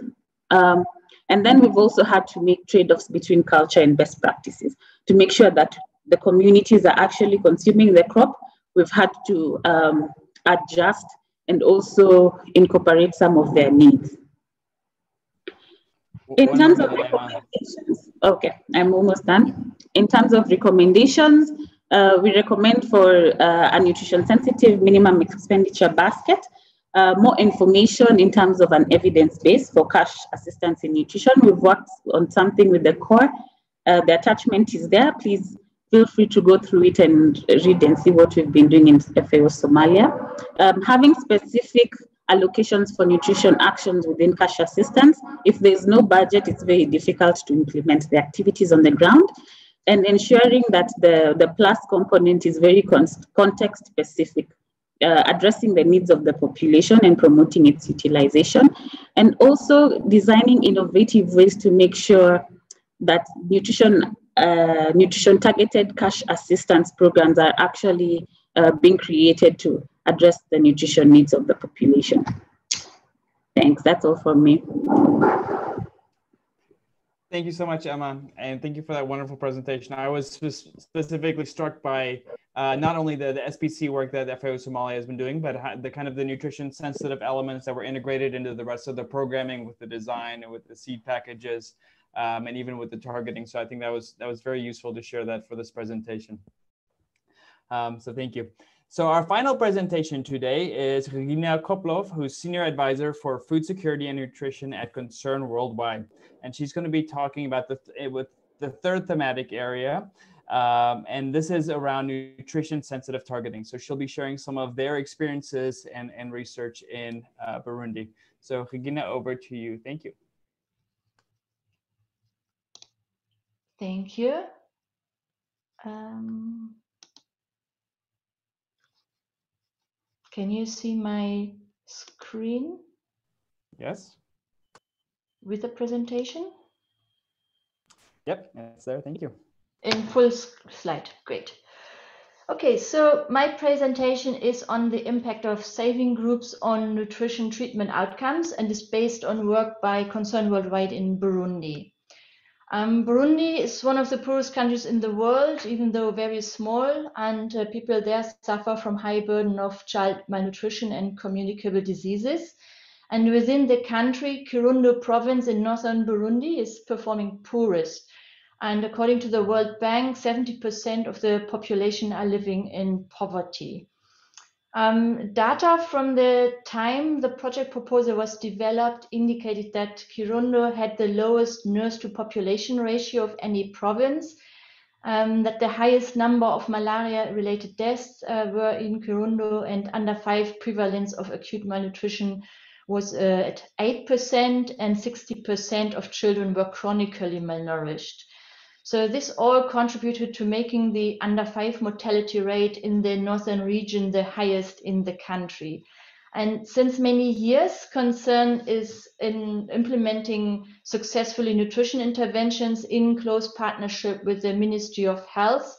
And then we've also had to make trade-offs between culture and best practices to make sure that the communities are actually consuming the crop. We've had to adjust and also incorporate some of their needs. In terms of recommendations, okay, I'm almost done. In terms of recommendations, we recommend for a nutrition-sensitive minimum expenditure basket, more information in terms of an evidence base for cash assistance in nutrition. We've worked on something with the core. The attachment is there. Please feel free to go through it and read and see what we've been doing in FAO Somalia. Having specific allocations for nutrition actions within cash assistance. If there's no budget, it's very difficult to implement the activities on the ground. And ensuring that the plus component is very context specific, addressing the needs of the population and promoting its utilization. And also designing innovative ways to make sure that nutrition targeted cash assistance programs are actually being created to address the nutrition needs of the population. Thanks, that's all from me. Thank you so much, Emma, and thank you for that wonderful presentation. I was specifically struck by not only the SPC work that FAO Somalia has been doing, but the kind of the nutrition sensitive elements that were integrated into the rest of the programming with the design and with the seed packages, and even with the targeting. So I think that was very useful to share that for this presentation. So thank you. So our final presentation today is Regina Koplov, who's Senior Advisor for Food Security and Nutrition at Concern Worldwide. And she's going to be talking about the third thematic area. And this is around nutrition sensitive targeting. So she'll be sharing some of their experiences and research in Burundi. So Regina, over to you. Thank you. Thank you. Can you see my screen? Yes. With the presentation? Yep, it's there. Thank you. In full slide, great. Okay, so my presentation is on the impact of saving groups on nutrition treatment outcomes and is based on work by Concern Worldwide in Burundi. Burundi is one of the poorest countries in the world, even though very small, and people there suffer from high burden of child malnutrition and communicable diseases. And within the country, Kirundo province in northern Burundi is performing poorest. And according to the World Bank, 70% of the population are living in poverty. Data from the time the project proposal was developed indicated that Kirundo had the lowest nurse to population ratio of any province, that the highest number of malaria-related deaths were in Kirundo, and under 5 prevalence of acute malnutrition was at 8%, and 60% of children were chronically malnourished. So this all contributed to making the under 5 mortality rate in the northern region the highest in the country. And since many years, Concern is in implementing successfully nutrition interventions in close partnership with the Ministry of Health.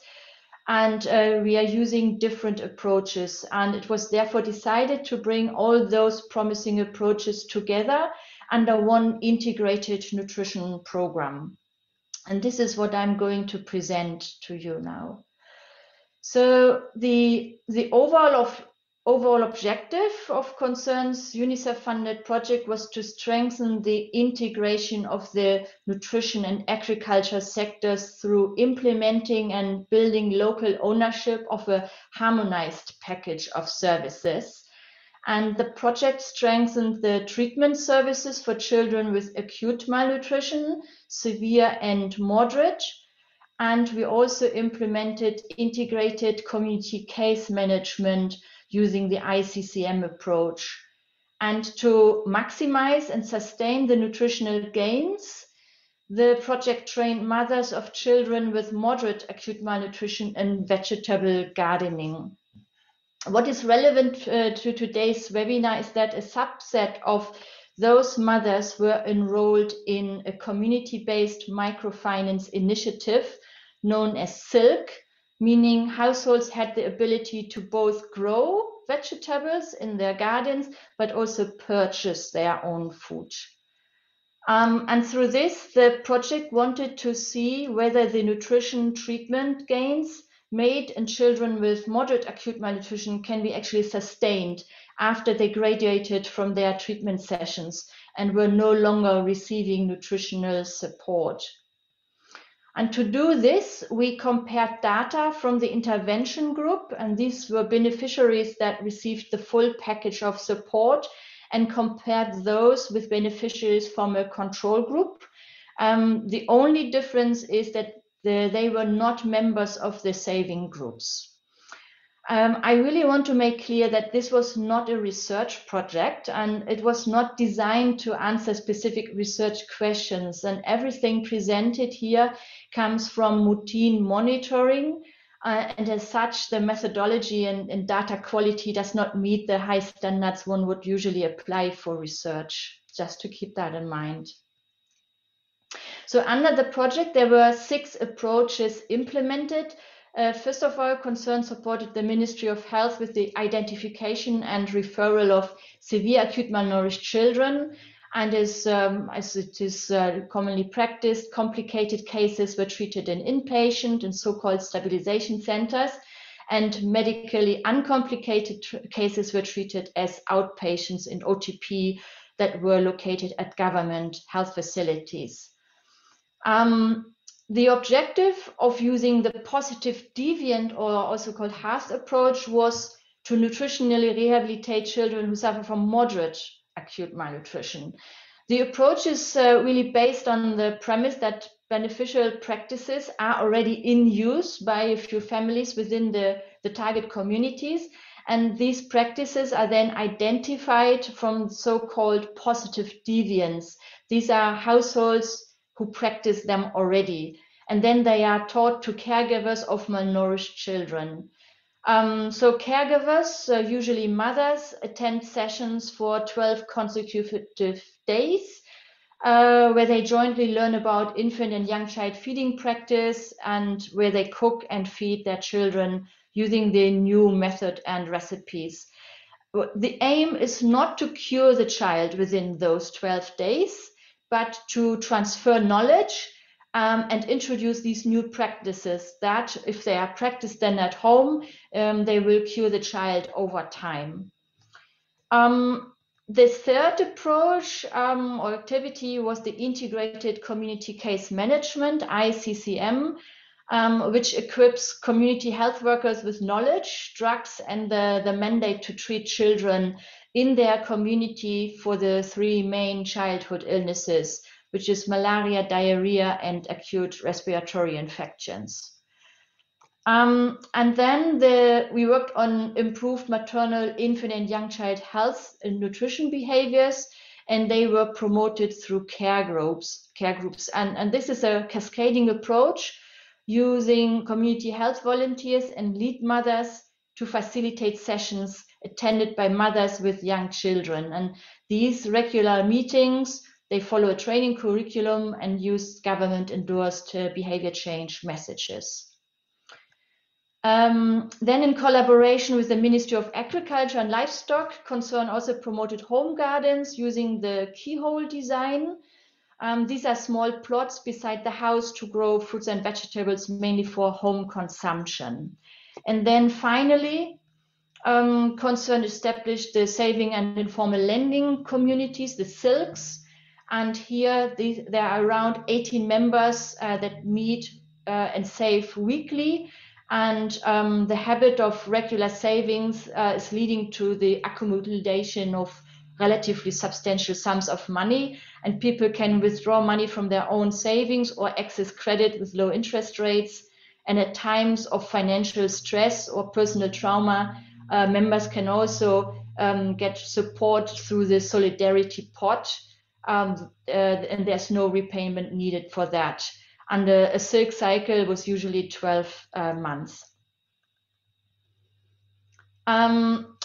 And we are using different approaches. And it was therefore decided to bring all those promising approaches together under one integrated nutrition program. And this is what I'm going to present to you now. So the overall objective of Concern's UNICEF-funded project was to strengthen the integration of the nutrition and agriculture sectors through implementing and building local ownership of a harmonized package of services. And the project strengthened the treatment services for children with acute malnutrition, severe and moderate. And we also implemented integrated community case management using the ICCM approach. And to maximize and sustain the nutritional gains, the project trained mothers of children with moderate acute malnutrition in vegetable gardening. What is relevant to today's webinar is that a subset of those mothers were enrolled in a community-based microfinance initiative known as SILK, meaning households had the ability to both grow vegetables in their gardens, but also purchase their own food. And through this, the project wanted to see whether the nutrition treatment gains made in children with moderate acute malnutrition can be actually sustained after they graduated from their treatment sessions and were no longer receiving nutritional support. And to do this, we compared data from the intervention group, and these were beneficiaries that received the full package of support, and compared those with beneficiaries from a control group. The only difference is that they were not members of the saving groups. I really want to make clear that this was not a research project, and it was not designed to answer specific research questions, and everything presented here comes from routine monitoring, and as such the methodology and data quality does not meet the high standards one would usually apply for research, just to keep that in mind. So under the project, there were 6 approaches implemented. First of all, Concern supported the Ministry of Health with the identification and referral of severe acute malnourished children. And as it is commonly practiced, complicated cases were treated in inpatient and so-called stabilization centers, and medically uncomplicated cases were treated as outpatients in OTP that were located at government health facilities. The objective of using the positive deviant, or also called HAST approach, was to nutritionally rehabilitate children who suffer from moderate acute malnutrition. The approach is really based on the premise that beneficial practices are already in use by a few families within the target communities, and these practices are then identified from so-called positive deviants. These are households who practice them already, and then they are taught to caregivers of malnourished children. So caregivers, usually mothers, attend sessions for 12 consecutive days, where they jointly learn about infant and young child feeding practice, and where they cook and feed their children using the new method and recipes. The aim is not to cure the child within those 12 days, but to transfer knowledge and introduce these new practices that, if they are practiced then at home, they will cure the child over time. The third approach or activity was the Integrated Community Case Management, ICCM, which equips community health workers with knowledge, drugs, and the mandate to treat children in their community for the 3 main childhood illnesses, which is malaria, diarrhea, and acute respiratory infections. And then we worked on improved maternal, infant, and young child health and nutrition behaviors, and they were promoted through care groups. And this is a cascading approach using community health volunteers and lead mothers to facilitate sessions attended by mothers with young children. And these regular meetings, they follow a training curriculum and use government-endorsed behavior change messages. Then in collaboration with the Ministry of Agriculture and Livestock, Concern also promoted home gardens using the keyhole design. These are small plots beside the house to grow fruits and vegetables, mainly for home consumption. And then finally, Concern established the saving and informal lending communities, the SILCs. And here there are around 18 members that meet and save weekly. And the habit of regular savings is leading to the accumulation of relatively substantial sums of money, and people can withdraw money from their own savings or access credit with low interest rates. And at times of financial stress or personal trauma, members can also get support through the solidarity pot, and there's no repayment needed for that. And a silk cycle was usually 12 months.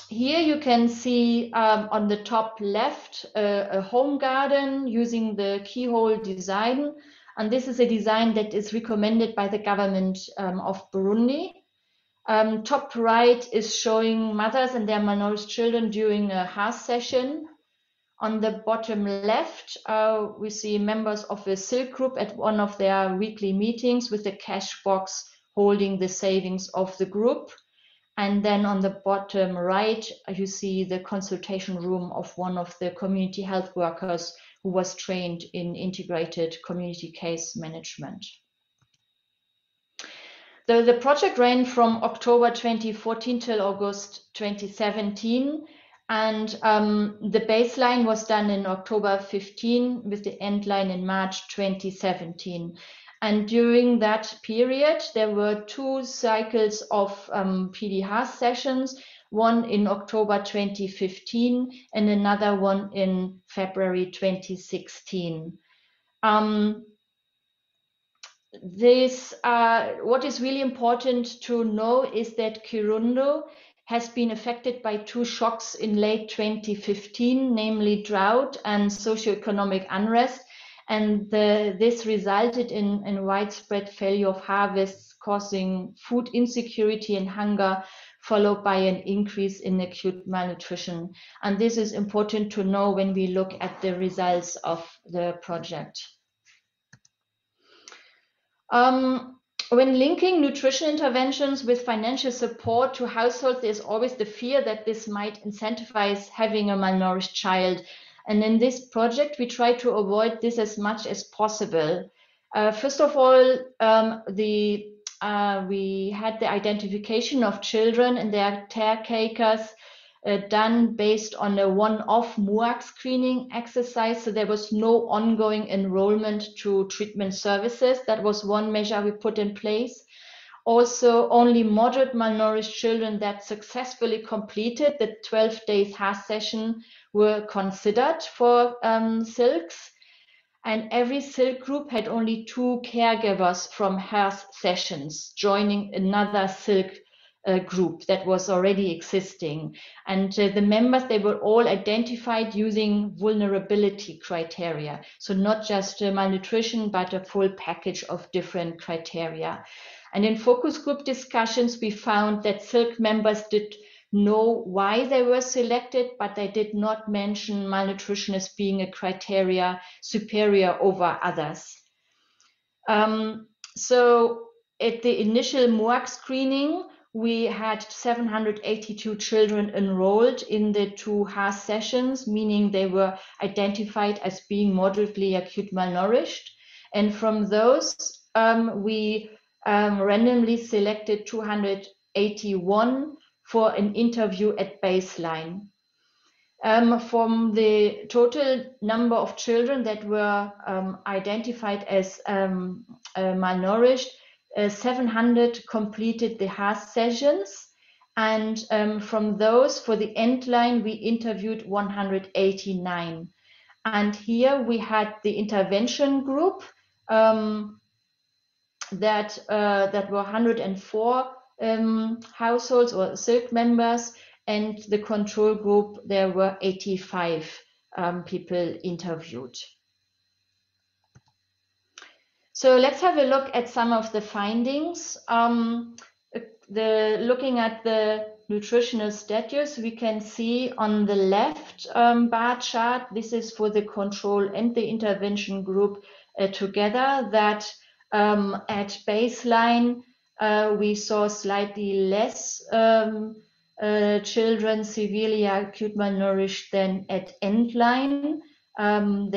Here you can see on the top left a home garden using the keyhole design. And this is a design that is recommended by the government of Burundi. Top right is showing mothers and their malnourished children during a hearth session. On the bottom left, we see members of a silk group at one of their weekly meetings with the cash box holding the savings of the group. And then on the bottom right, you see the consultation room of one of the community health workers who was trained in integrated community case management. The project ran from October 2014 till August 2017. And the baseline was done in October 15 with the end line in March 2017. And during that period, there were 2 cycles of PD hearth sessions, one in October 2015 and another one in February 2016. What is really important to know is that Kirundo has been affected by 2 shocks in late 2015, namely drought and socioeconomic unrest. And this resulted in widespread failure of harvests, causing food insecurity and hunger, followed by an increase in acute malnutrition. And this is important to know when we look at the results of the project. When linking nutrition interventions with financial support to households, there's always the fear that this might incentivize having a malnourished child. And in this project, we try to avoid this as much as possible. First of all, we had the identification of children and their caretakers done based on a one-off MUAC screening exercise. So there was no ongoing enrollment to treatment services. That was one measure we put in place. Also, only moderate malnourished children that successfully completed the 12 days hearth session were considered for silks. And every silk group had only 2 caregivers from hearth sessions joining another silk group that was already existing. And the members, they were all identified using vulnerability criteria. So not just malnutrition, but a full package of different criteria. And in focus group discussions, we found that Silk members did know why they were selected, but they did not mention malnutrition as being a criteria superior over others. So at the initial MOAC screening, we had 782 children enrolled in the 2 HAS sessions, meaning they were identified as being moderately acute malnourished. And from those, we randomly selected 281 for an interview at baseline. From the total number of children that were identified as malnourished, 700 completed the HAS sessions. And from those, for the end line, we interviewed 189. And here we had the intervention group that were 104 households or Silk members, and the control group, there were 85 people interviewed. So let's have a look at some of the findings. Looking at the nutritional status, we can see on the left bar chart, this is for the control and the intervention group together, that at baseline, we saw slightly less children severely acute malnourished than at end line. And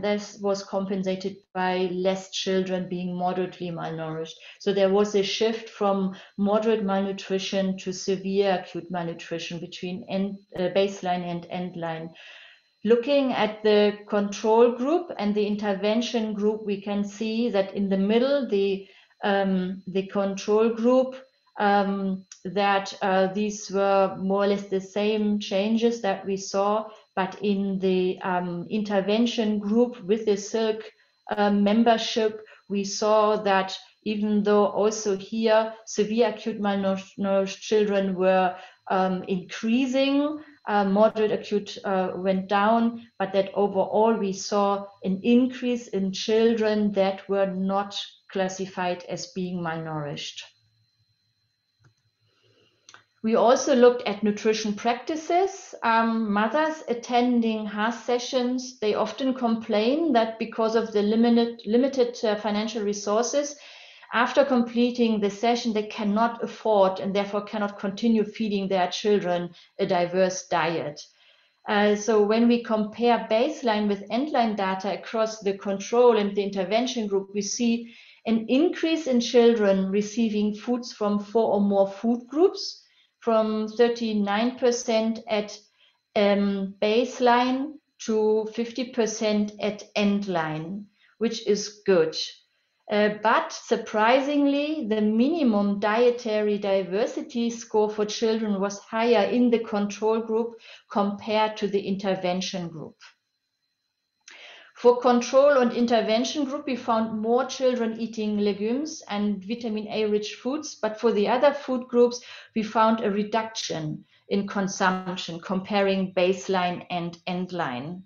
this was compensated by less children being moderately malnourished. So there was a shift from moderate malnutrition to severe acute malnutrition between baseline and end line. Looking at the control group and the intervention group, we can see that in the middle, the control group, these were more or less the same changes that we saw, but in the intervention group with the Silk membership, we saw that even though also here severe acute malnourished children were increasing, moderate acute went down, but that overall we saw an increase in children that were not classified as being malnourished. We also looked at nutrition practices. Mothers attending HAS sessions, they often complain that because of the limited financial resources, after completing the session, they cannot afford and therefore cannot continue feeding their children a diverse diet. So when we compare baseline with endline data across the control and the intervention group, we see an increase in children receiving foods from 4 or more food groups, from 39% at baseline to 50% at endline, which is good. But surprisingly, the minimum dietary diversity score for children was higher in the control group compared to the intervention group. For control and intervention group, we found more children eating legumes and vitamin A-rich foods, but for the other food groups, we found a reduction in consumption comparing baseline and endline.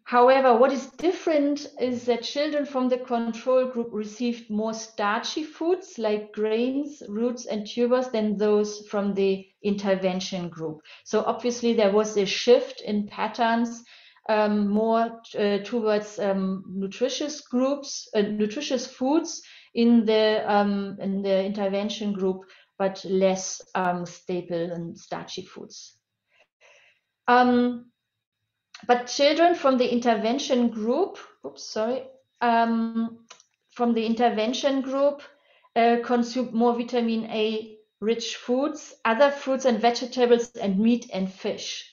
However, what is different is that children from the control group received more starchy foods like grains, roots, and tubers than those from the intervention group. So obviously there was a shift in patterns more towards nutritious groups, nutritious foods in the intervention group, but less staple and starchy foods. But children from the intervention group, consumed more vitamin A rich foods, other fruits and vegetables, and meat and fish.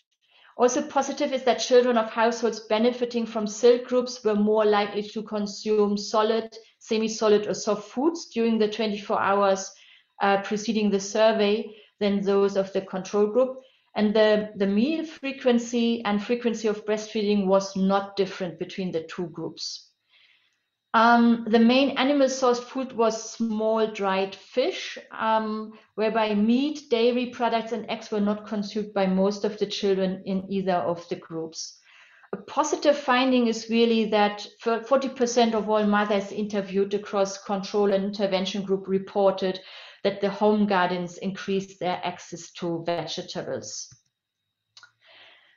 Also positive is that children of households benefiting from Silk groups were more likely to consume solid, semi-solid, or soft foods during the 24 hours preceding the survey than those of the control group. And the meal frequency and frequency of breastfeeding was not different between the two groups. The main animal sourced food was small dried fish, whereby meat, dairy products, and eggs were not consumed by most of the children in either of the groups. a positive finding is really that 40% of all mothers interviewed across control and intervention group reported that the home gardens increased their access to vegetables.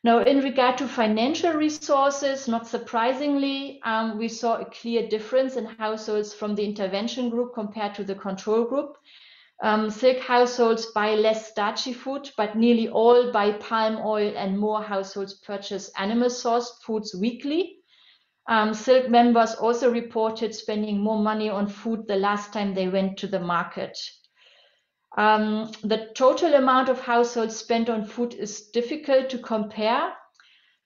Now, in regard to financial resources, not surprisingly, we saw a clear difference in households from the intervention group compared to the control group. Silk households buy less starchy food, but nearly all buy palm oil, and more households purchase animal sourced foods weekly. Silk members also reported spending more money on food the last time they went to the market. The total amount of households spent on food is difficult to compare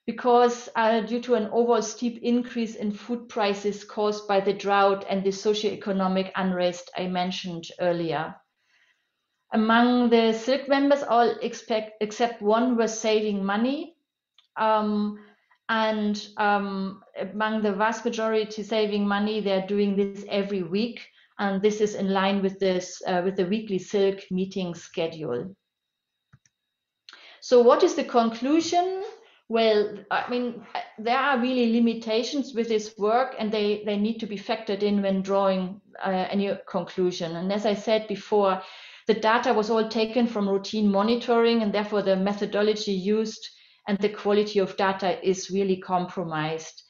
because due to an overall steep increase in food prices caused by the drought and the socioeconomic unrest I mentioned earlier. Among the Silk members, all except one were saving money, and among the vast majority saving money, they're doing this every week, and this is in line with this with the weekly Silk meeting schedule. So what is the conclusion? Well, I mean, there are really limitations with this work, and they need to be factored in when drawing any conclusion. And as I said before, the data was all taken from routine monitoring, and therefore the methodology used and the quality of data is really compromised.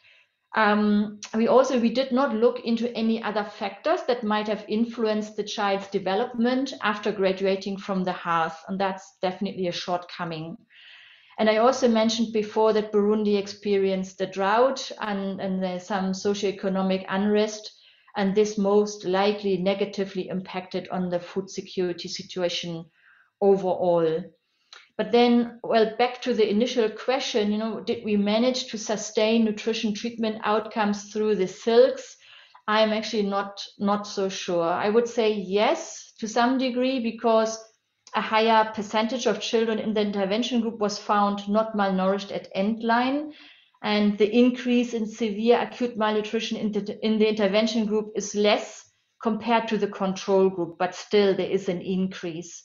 We did not look into any other factors that might have influenced the child's development after graduating from the hearth, and that's definitely a shortcoming. And I also mentioned before that Burundi experienced the drought and there's some socioeconomic unrest, and this most likely negatively impacted on the food security situation overall. But then, well, back to the initial question, did we manage to sustain nutrition treatment outcomes through the silks? I'm actually not so sure. I would say yes, to some degree, because a higher percentage of children in the intervention group was found not malnourished at endline, and the increase in severe acute malnutrition in the intervention group is less compared to the control group, but still there is an increase.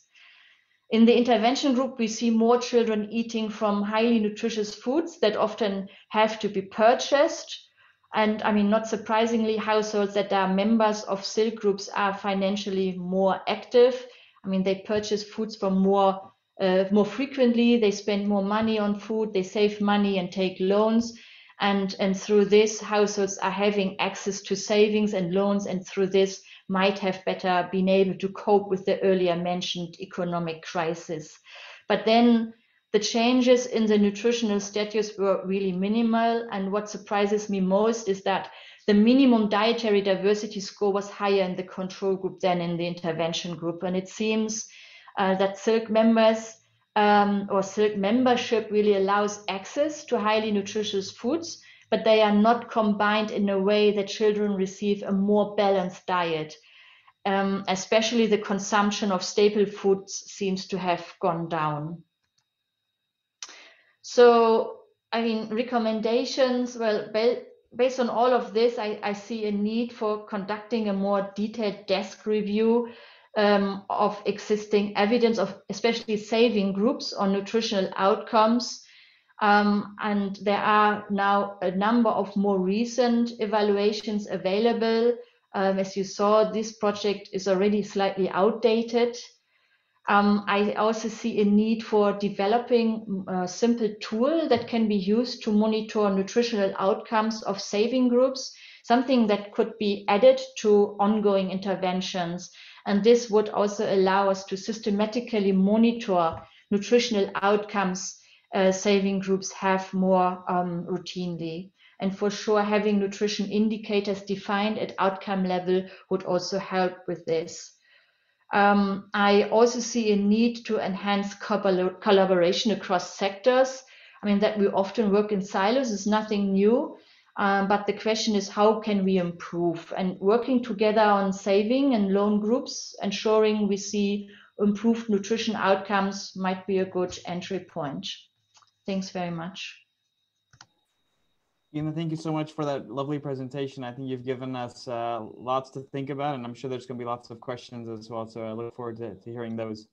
In the intervention group, we see more children eating from highly nutritious foods that often have to be purchased. And I mean, not surprisingly, households that are members of Silk groups are financially more active. I mean, they purchase foods from more frequently, they spend more money on food, they save money and take loans. And through this, households are having access to savings and loans, and through this might have better been able to cope with the earlier mentioned economic crisis. But then the changes in the nutritional status were really minimal. And what surprises me most is that the minimum dietary diversity score was higher in the control group than in the intervention group. And it seems that Silk members or Silk membership really allows access to highly nutritious foods, but they are not combined in a way that children receive a more balanced diet. Especially the consumption of staple foods seems to have gone down. So, I mean, recommendations, well, based on all of this, I see a need for conducting a more detailed desk review of existing evidence of especially saving groups on nutritional outcomes. And there are now a number of more recent evaluations available. As you saw, this project is already slightly outdated. I also see a need for developing a simple tool that can be used to monitor nutritional outcomes of saving groups, something that could be added to ongoing interventions. And this would also allow us to systematically monitor nutritional outcomes saving groups have more routinely. And for sure, having nutrition indicators defined at outcome level would also help with this. I also see a need to enhance collaboration across sectors. I mean, that we often work in silos is nothing new, but the question is, how can we improve? And working together on saving and loan groups, ensuring we see improved nutrition outcomes might be a good entry point. Thanks very much. Ina, thank you so much for that lovely presentation. I think you've given us lots to think about, and I'm sure there's going to be lots of questions as well. So I look forward to hearing those.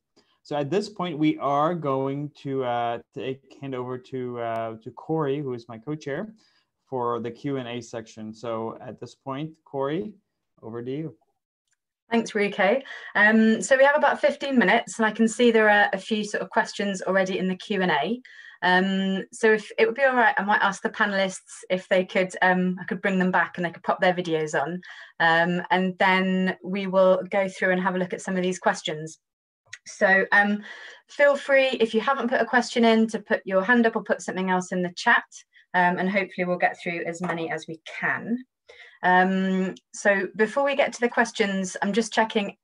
So at this point, we are going to hand over to Corey, who is my co-chair, for the Q&A section. So at this point, Corey, over to you. Thanks, Ruko. So we have about 15 minutes, and I can see there are a few sort of questions already in the Q&A. So if it would be all right, I might ask the panelists if they could, I could bring them back and they could pop their videos on. And then we will go through and have a look at some of these questions. So feel free, if you haven't put a question in, to put your hand up or put something else in the chat, and hopefully we'll get through as many as we can. So before we get to the questions, I'm just checking.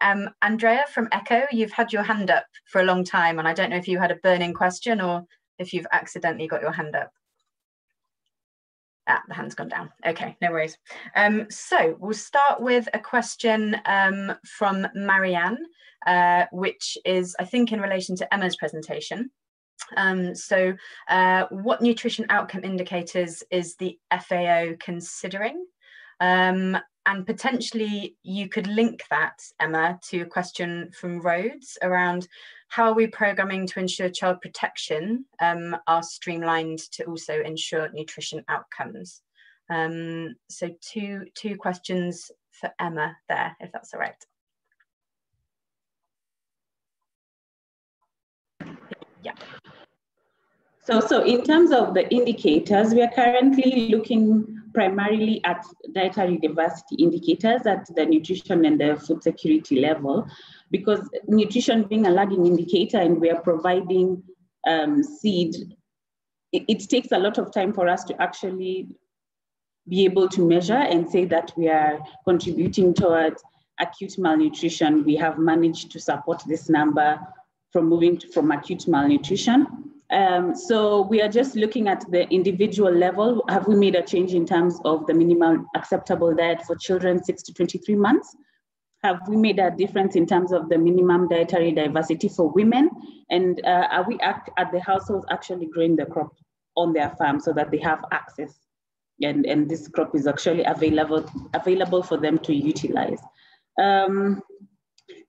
Andrea from Echo, you've had your hand up for a long time, and I don't know if you had a burning question or if you've accidentally got your hand up. Ah, the hand's gone down. Okay, no worries. So we'll start with a question from Marianne, which is, I think, in relation to Emma's presentation. So what nutrition outcome indicators is the FAO considering? And potentially you could link that, Emma, to a question from Rhodes around how are we programming to ensure child protection are streamlined to also ensure nutrition outcomes. So two questions for Emma there, if that's all right. Yeah. So in terms of the indicators, we are currently looking primarily at dietary diversity indicators at the nutrition and the food security level, because nutrition being a lagging indicator and we are providing seed, it takes a lot of time for us to actually be able to measure and say that we are contributing towards acute malnutrition. We have managed to support this number from moving from acute malnutrition. So we are just looking at the individual level. Have we made a change in terms of the minimum acceptable diet for children 6 to 23 months? Have we made a difference in terms of the minimum dietary diversity for women? And are we at the households actually growing the crop on their farm so that they have access? And this crop is actually available for them to utilize.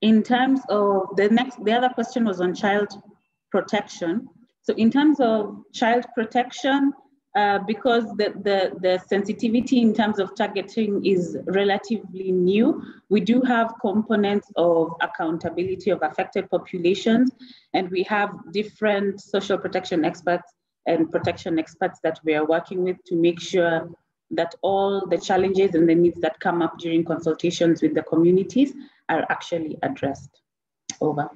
In terms of the other question was on child protection. So in terms of child protection, because the sensitivity in terms of targeting is relatively new, we do have components of accountability of affected populations, and we have different social protection experts and protection experts that we are working with to make sure that all the challenges and the needs that come up during consultations with the communities are actually addressed. Over.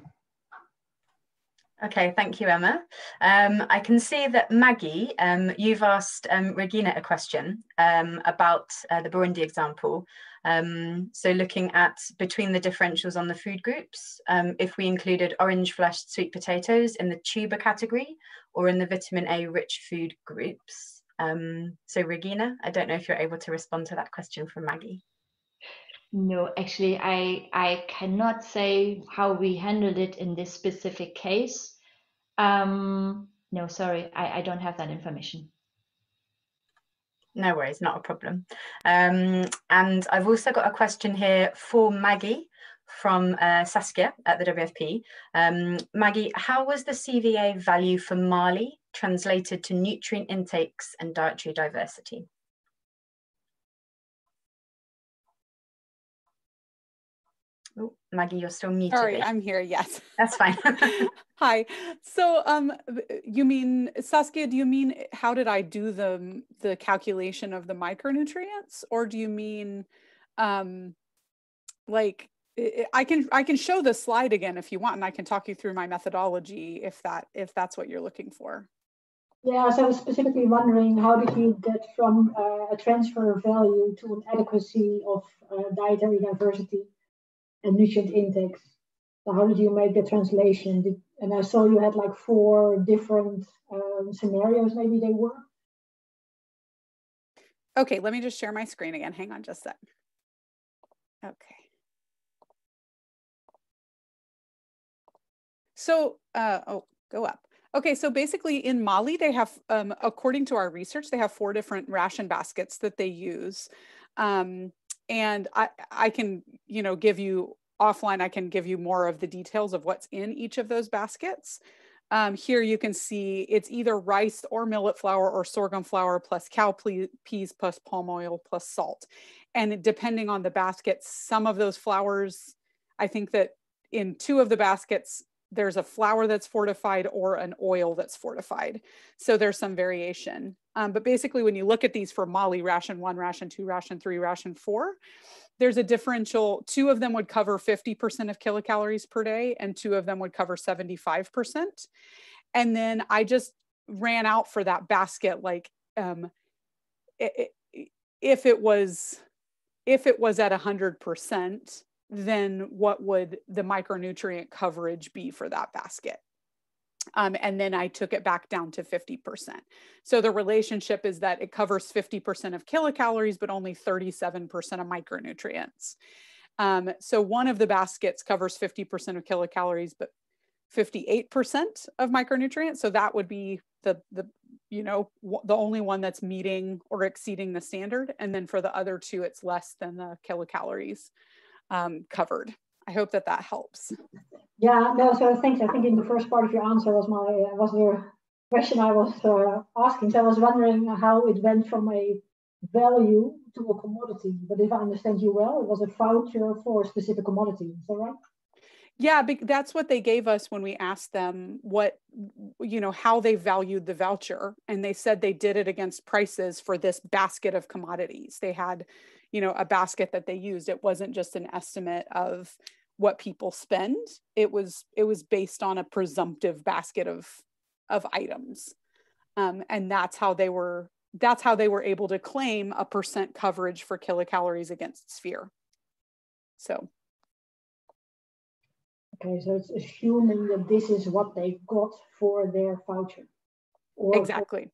Okay, thank you, Emma. I can see that Maggie, you've asked Regina a question about the Burundi example. So looking at between the differentials on the food groups, if we included orange fleshed sweet potatoes in the tuber category or in the vitamin A rich food groups. So Regina, I don't know if you're able to respond to that question from Maggie. No, actually, I cannot say how we handled it in this specific case. No, sorry, I don't have that information. No worries, not a problem. And I've also got a question here for Maggie from Saskia at the WFP. Maggie, how was the CVA value for Mali translated to nutrient intakes and dietary diversity? Oh, Maggie, you're still muted. Sorry, I'm here, yes. That's fine. Hi. So you mean, Saskia, do you mean how did I do the calculation of the micronutrients? Or do you mean like, I can show the slide again if you want, and I can talk you through my methodology if that's what you're looking for. Yeah, so I was specifically wondering, how did you get from a transfer value to an adequacy of dietary diversity and nutrient intakes? So how did you make the translation? And I saw you had like 4 different scenarios, maybe they were. Okay, let me just share my screen again. Hang on just a sec. Okay. So, go up. Okay, so basically in Mali, they have, according to our research, they have 4 different ration baskets that they use. And I can, give you offline, I can give you more of the details of what's in each of those baskets. Here you can see it's either rice or millet flour or sorghum flour plus cow peas plus palm oil plus salt. And depending on the basket, some of those flours, I think that in 2 of the baskets, there's a flour that's fortified or an oil that's fortified. So there's some variation. But basically, when you look at these for Mali, ration 1, ration 2, ration 3, ration 4, there's a differential. 2 of them would cover 50% of kilocalories per day, and 2 of them would cover 75%. And then I just ran out for that basket, like if it was at 100%, then what would the micronutrient coverage be for that basket? And then I took it back down to 50%. So the relationship is that it covers 50% of kilocalories, but only 37% of micronutrients. So one of the baskets covers 50% of kilocalories, but 58% of micronutrients. So that would be the only one that's meeting or exceeding the standard. And then for the other 2, it's less than the kilocalories covered. I hope that helps. Yeah, no, so thanks. I think in the first part of your answer was the question I was asking. So I was wondering how it went from a value to a commodity. But if I understand you well, it was a voucher for a specific commodity. Is that right? Yeah, that's what they gave us when we asked them how they valued the voucher. And they said they did it against prices for this basket of commodities. They had, a basket that they used. It wasn't just an estimate of what people spend. It was based on a presumptive basket of items. And that's how they were able to claim a % coverage for kilocalories against sphere. So. Okay, so it's assuming that this is what they got for their voucher. Exactly.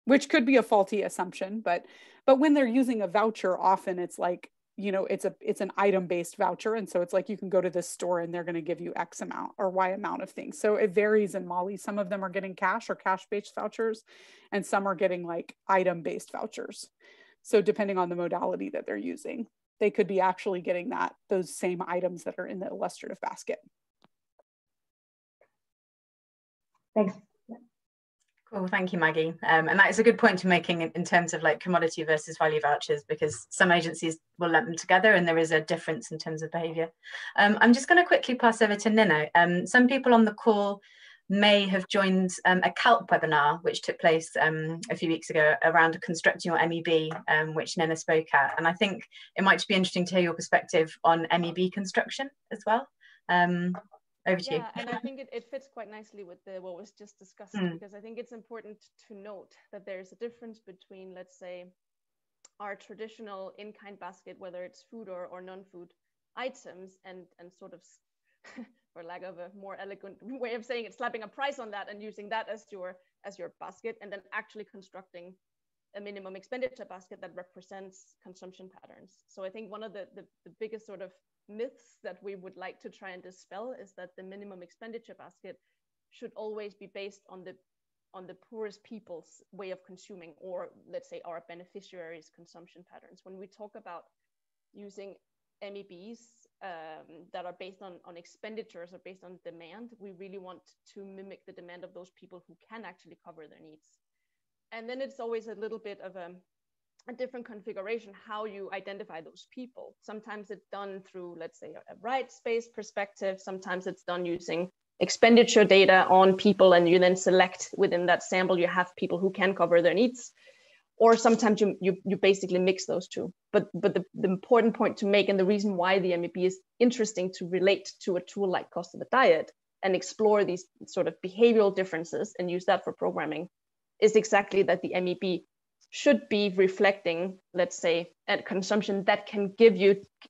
Which could be a faulty assumption, but when they're using a voucher, often it's like, it's an item-based voucher. And so it's like, you can go to this store and they're going to give you X amount or Y amount of things. So it varies in Mali. Some of them are getting cash or cash-based vouchers, and some are getting like item-based vouchers. So depending on the modality that they're using, they could be actually getting those same items that are in the illustrative basket. Thanks. Cool, thank you, Maggie. And that is a good point to making in terms of like commodity versus value vouchers, because some agencies will lump them together and there is a difference in terms of behaviour. I'm just going to quickly pass over to Nino. Some people on the call may have joined a CALP webinar, which took place a few weeks ago around constructing your MEB, which Nina spoke at. And I think it might be interesting to hear your perspective on MEB construction as well. Over to you. Yeah, and I think it fits quite nicely with what was just discussed, because I think it's important to note that there's a difference between, let's say, our traditional in-kind basket, whether it's food or non-food items, and sort of, for lack of a more elegant way of saying it, slapping a price on that and using that as your basket, and then actually constructing a minimum expenditure basket that represents consumption patterns. So I think one of the biggest sort of myths that we would like to try and dispel is that the minimum expenditure basket should always be based on the poorest people's way of consuming, or let's say our beneficiaries' consumption patterns. When we talk about using MEBs that are based on expenditures or based on demand, we really want to mimic the demand of those people who can actually cover their needs. And then it's always a little bit of a different configuration how you identify those people. Sometimes it's done through, let's say, a rights-based perspective. Sometimes it's done using expenditure data on people, and you then select within that sample, you have people who can cover their needs. Or sometimes you basically mix those two. But the important point to make, and the reason why the MEB is interesting to relate to a tool like cost of a diet and explore these sort of behavioral differences and use that for programming, is exactly that the MEB should be reflecting, let's say, a consumption that can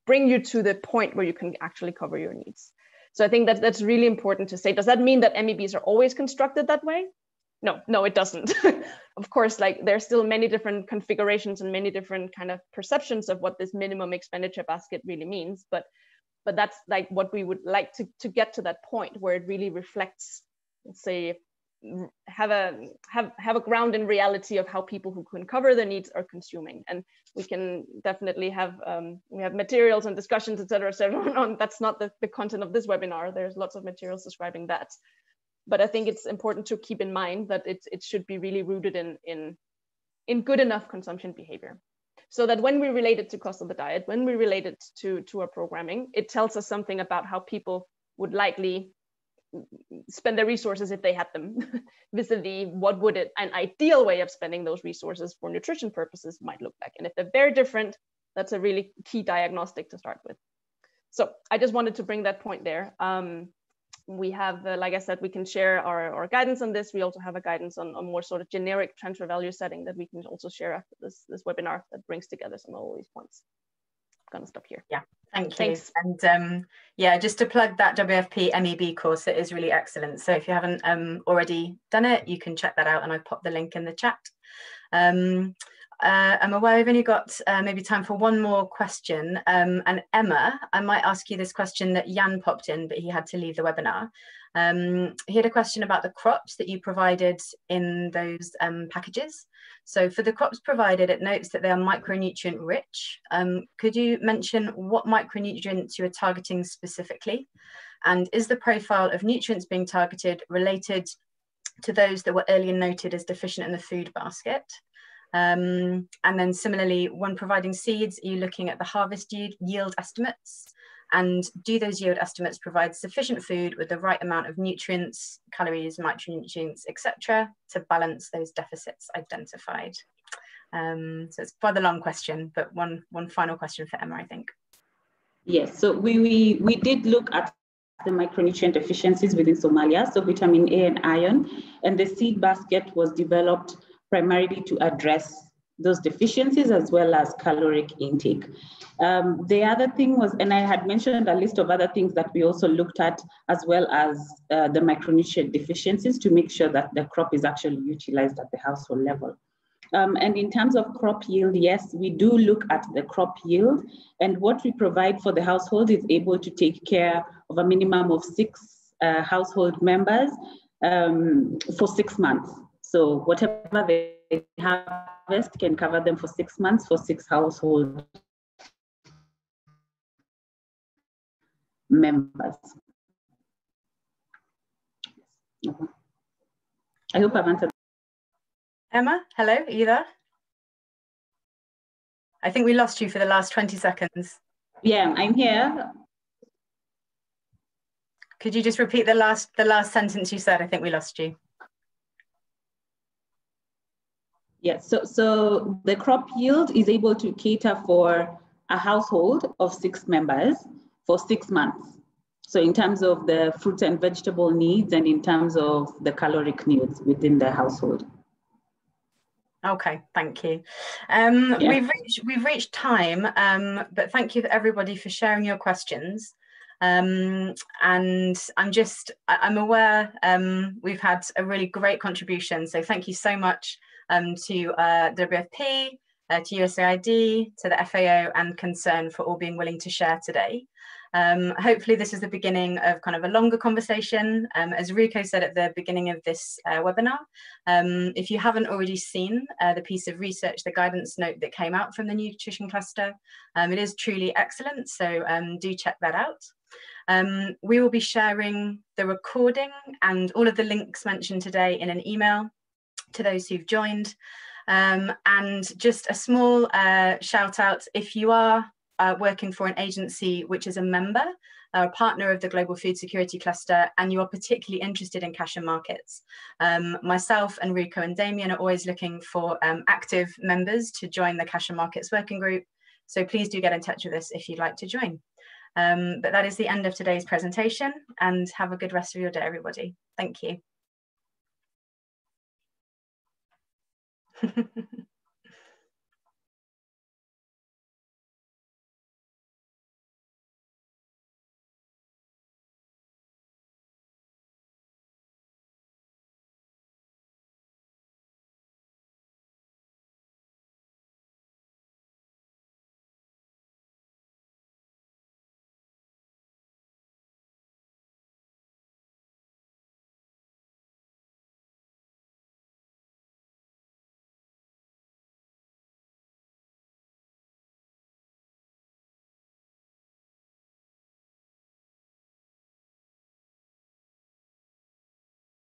bring you to the point where you can actually cover your needs. So I think that's really important to say. Does that mean that MEBs are always constructed that way? No, it doesn't. Of course, like there's still many different configurations and many different kind of perceptions of what this minimum expenditure basket really means. But that's like what we would like to get to that point where it really reflects, let's say, have a ground in reality of how people who can cover their needs are consuming. And we can definitely have we have materials and discussions, etc. So that's not the content of this webinar. There's lots of materials describing that. But I think it's important to keep in mind that it should be really rooted in good enough consumption behavior, so that when we relate it to cost of the diet, when we relate it to our programming, it tells us something about how people would likely spend their resources if they had them, vis-a-vis what would an ideal way of spending those resources for nutrition purposes might look like. And if they're very different, that's a really key diagnostic to start with. So I just wanted to bring that point there. We have, like I said, we can share our guidance on this. We also have a guidance on more sort of generic transfer value setting that we can also share after this webinar that brings together some of all these points. I'm gonna stop here. Yeah, thank you. Thanks. And yeah, just to plug that WFP MEB course, it is really excellent. So if you haven't already done it, you can check that out, and I've popped the link in the chat. I'm aware we've only got maybe time for one more question. And Emma, I might ask you this question that Jan popped in, but he had to leave the webinar. He had a question about the crops that you provided in those packages. So for the crops provided, it notes that they are micronutrient rich. Could you mention what micronutrients you are targeting specifically? And is the profile of nutrients being targeted related to those that were earlier noted as deficient in the food basket? And then similarly, when providing seeds, are you looking at the harvest yield estimates? And do those yield estimates provide sufficient food with the right amount of nutrients, calories, micronutrients, etc., to balance those deficits identified? So it's quite a long question, but one final question for Emma, I think. Yes, so we did look at the micronutrient deficiencies within Somalia, so vitamin A and iron, and the seed basket was developed primarily to address those deficiencies as well as caloric intake. The other thing was, and I had mentioned a list of other things that we also looked at, as well as the micronutrient deficiencies, to make sure that the crop is actually utilized at the household level. And in terms of crop yield, yes, we do look at the crop yield, and what we provide for the household is able to take care of a minimum of 6 household members for 6 months. So whatever they harvest can cover them for 6 months for 6 household members. I hope I've answered. Emma, hello, are you there? I think we lost you for the last 20 seconds. Yeah, I'm here. Could you just repeat the last sentence you said? I think we lost you. Yes, so the crop yield is able to cater for a household of 6 members for 6 months. So in terms of the fruit and vegetable needs and in terms of the caloric needs within the household. Okay, thank you. Yeah. We've reached time, but thank you everybody for sharing your questions. And I'm aware we've had a really great contribution. So thank you so much to WFP, to USAID, to the FAO and Concern for all being willing to share today. Hopefully this is the beginning of kind of a longer conversation. As Ruko said at the beginning of this webinar, if you haven't already seen the piece of research, the guidance note that came out from the nutrition cluster, it is truly excellent, so do check that out. We will be sharing the recording and all of the links mentioned today in an email to those who've joined. And just a small shout out, if you are working for an agency which is a member, a partner of the Global Food Security Cluster, and you are particularly interested in cash and markets, myself and Ruko and Damien are always looking for active members to join the cash and markets working group. So please do get in touch with us if you'd like to join. But that is the end of today's presentation, and have a good rest of your day, everybody. Thank you.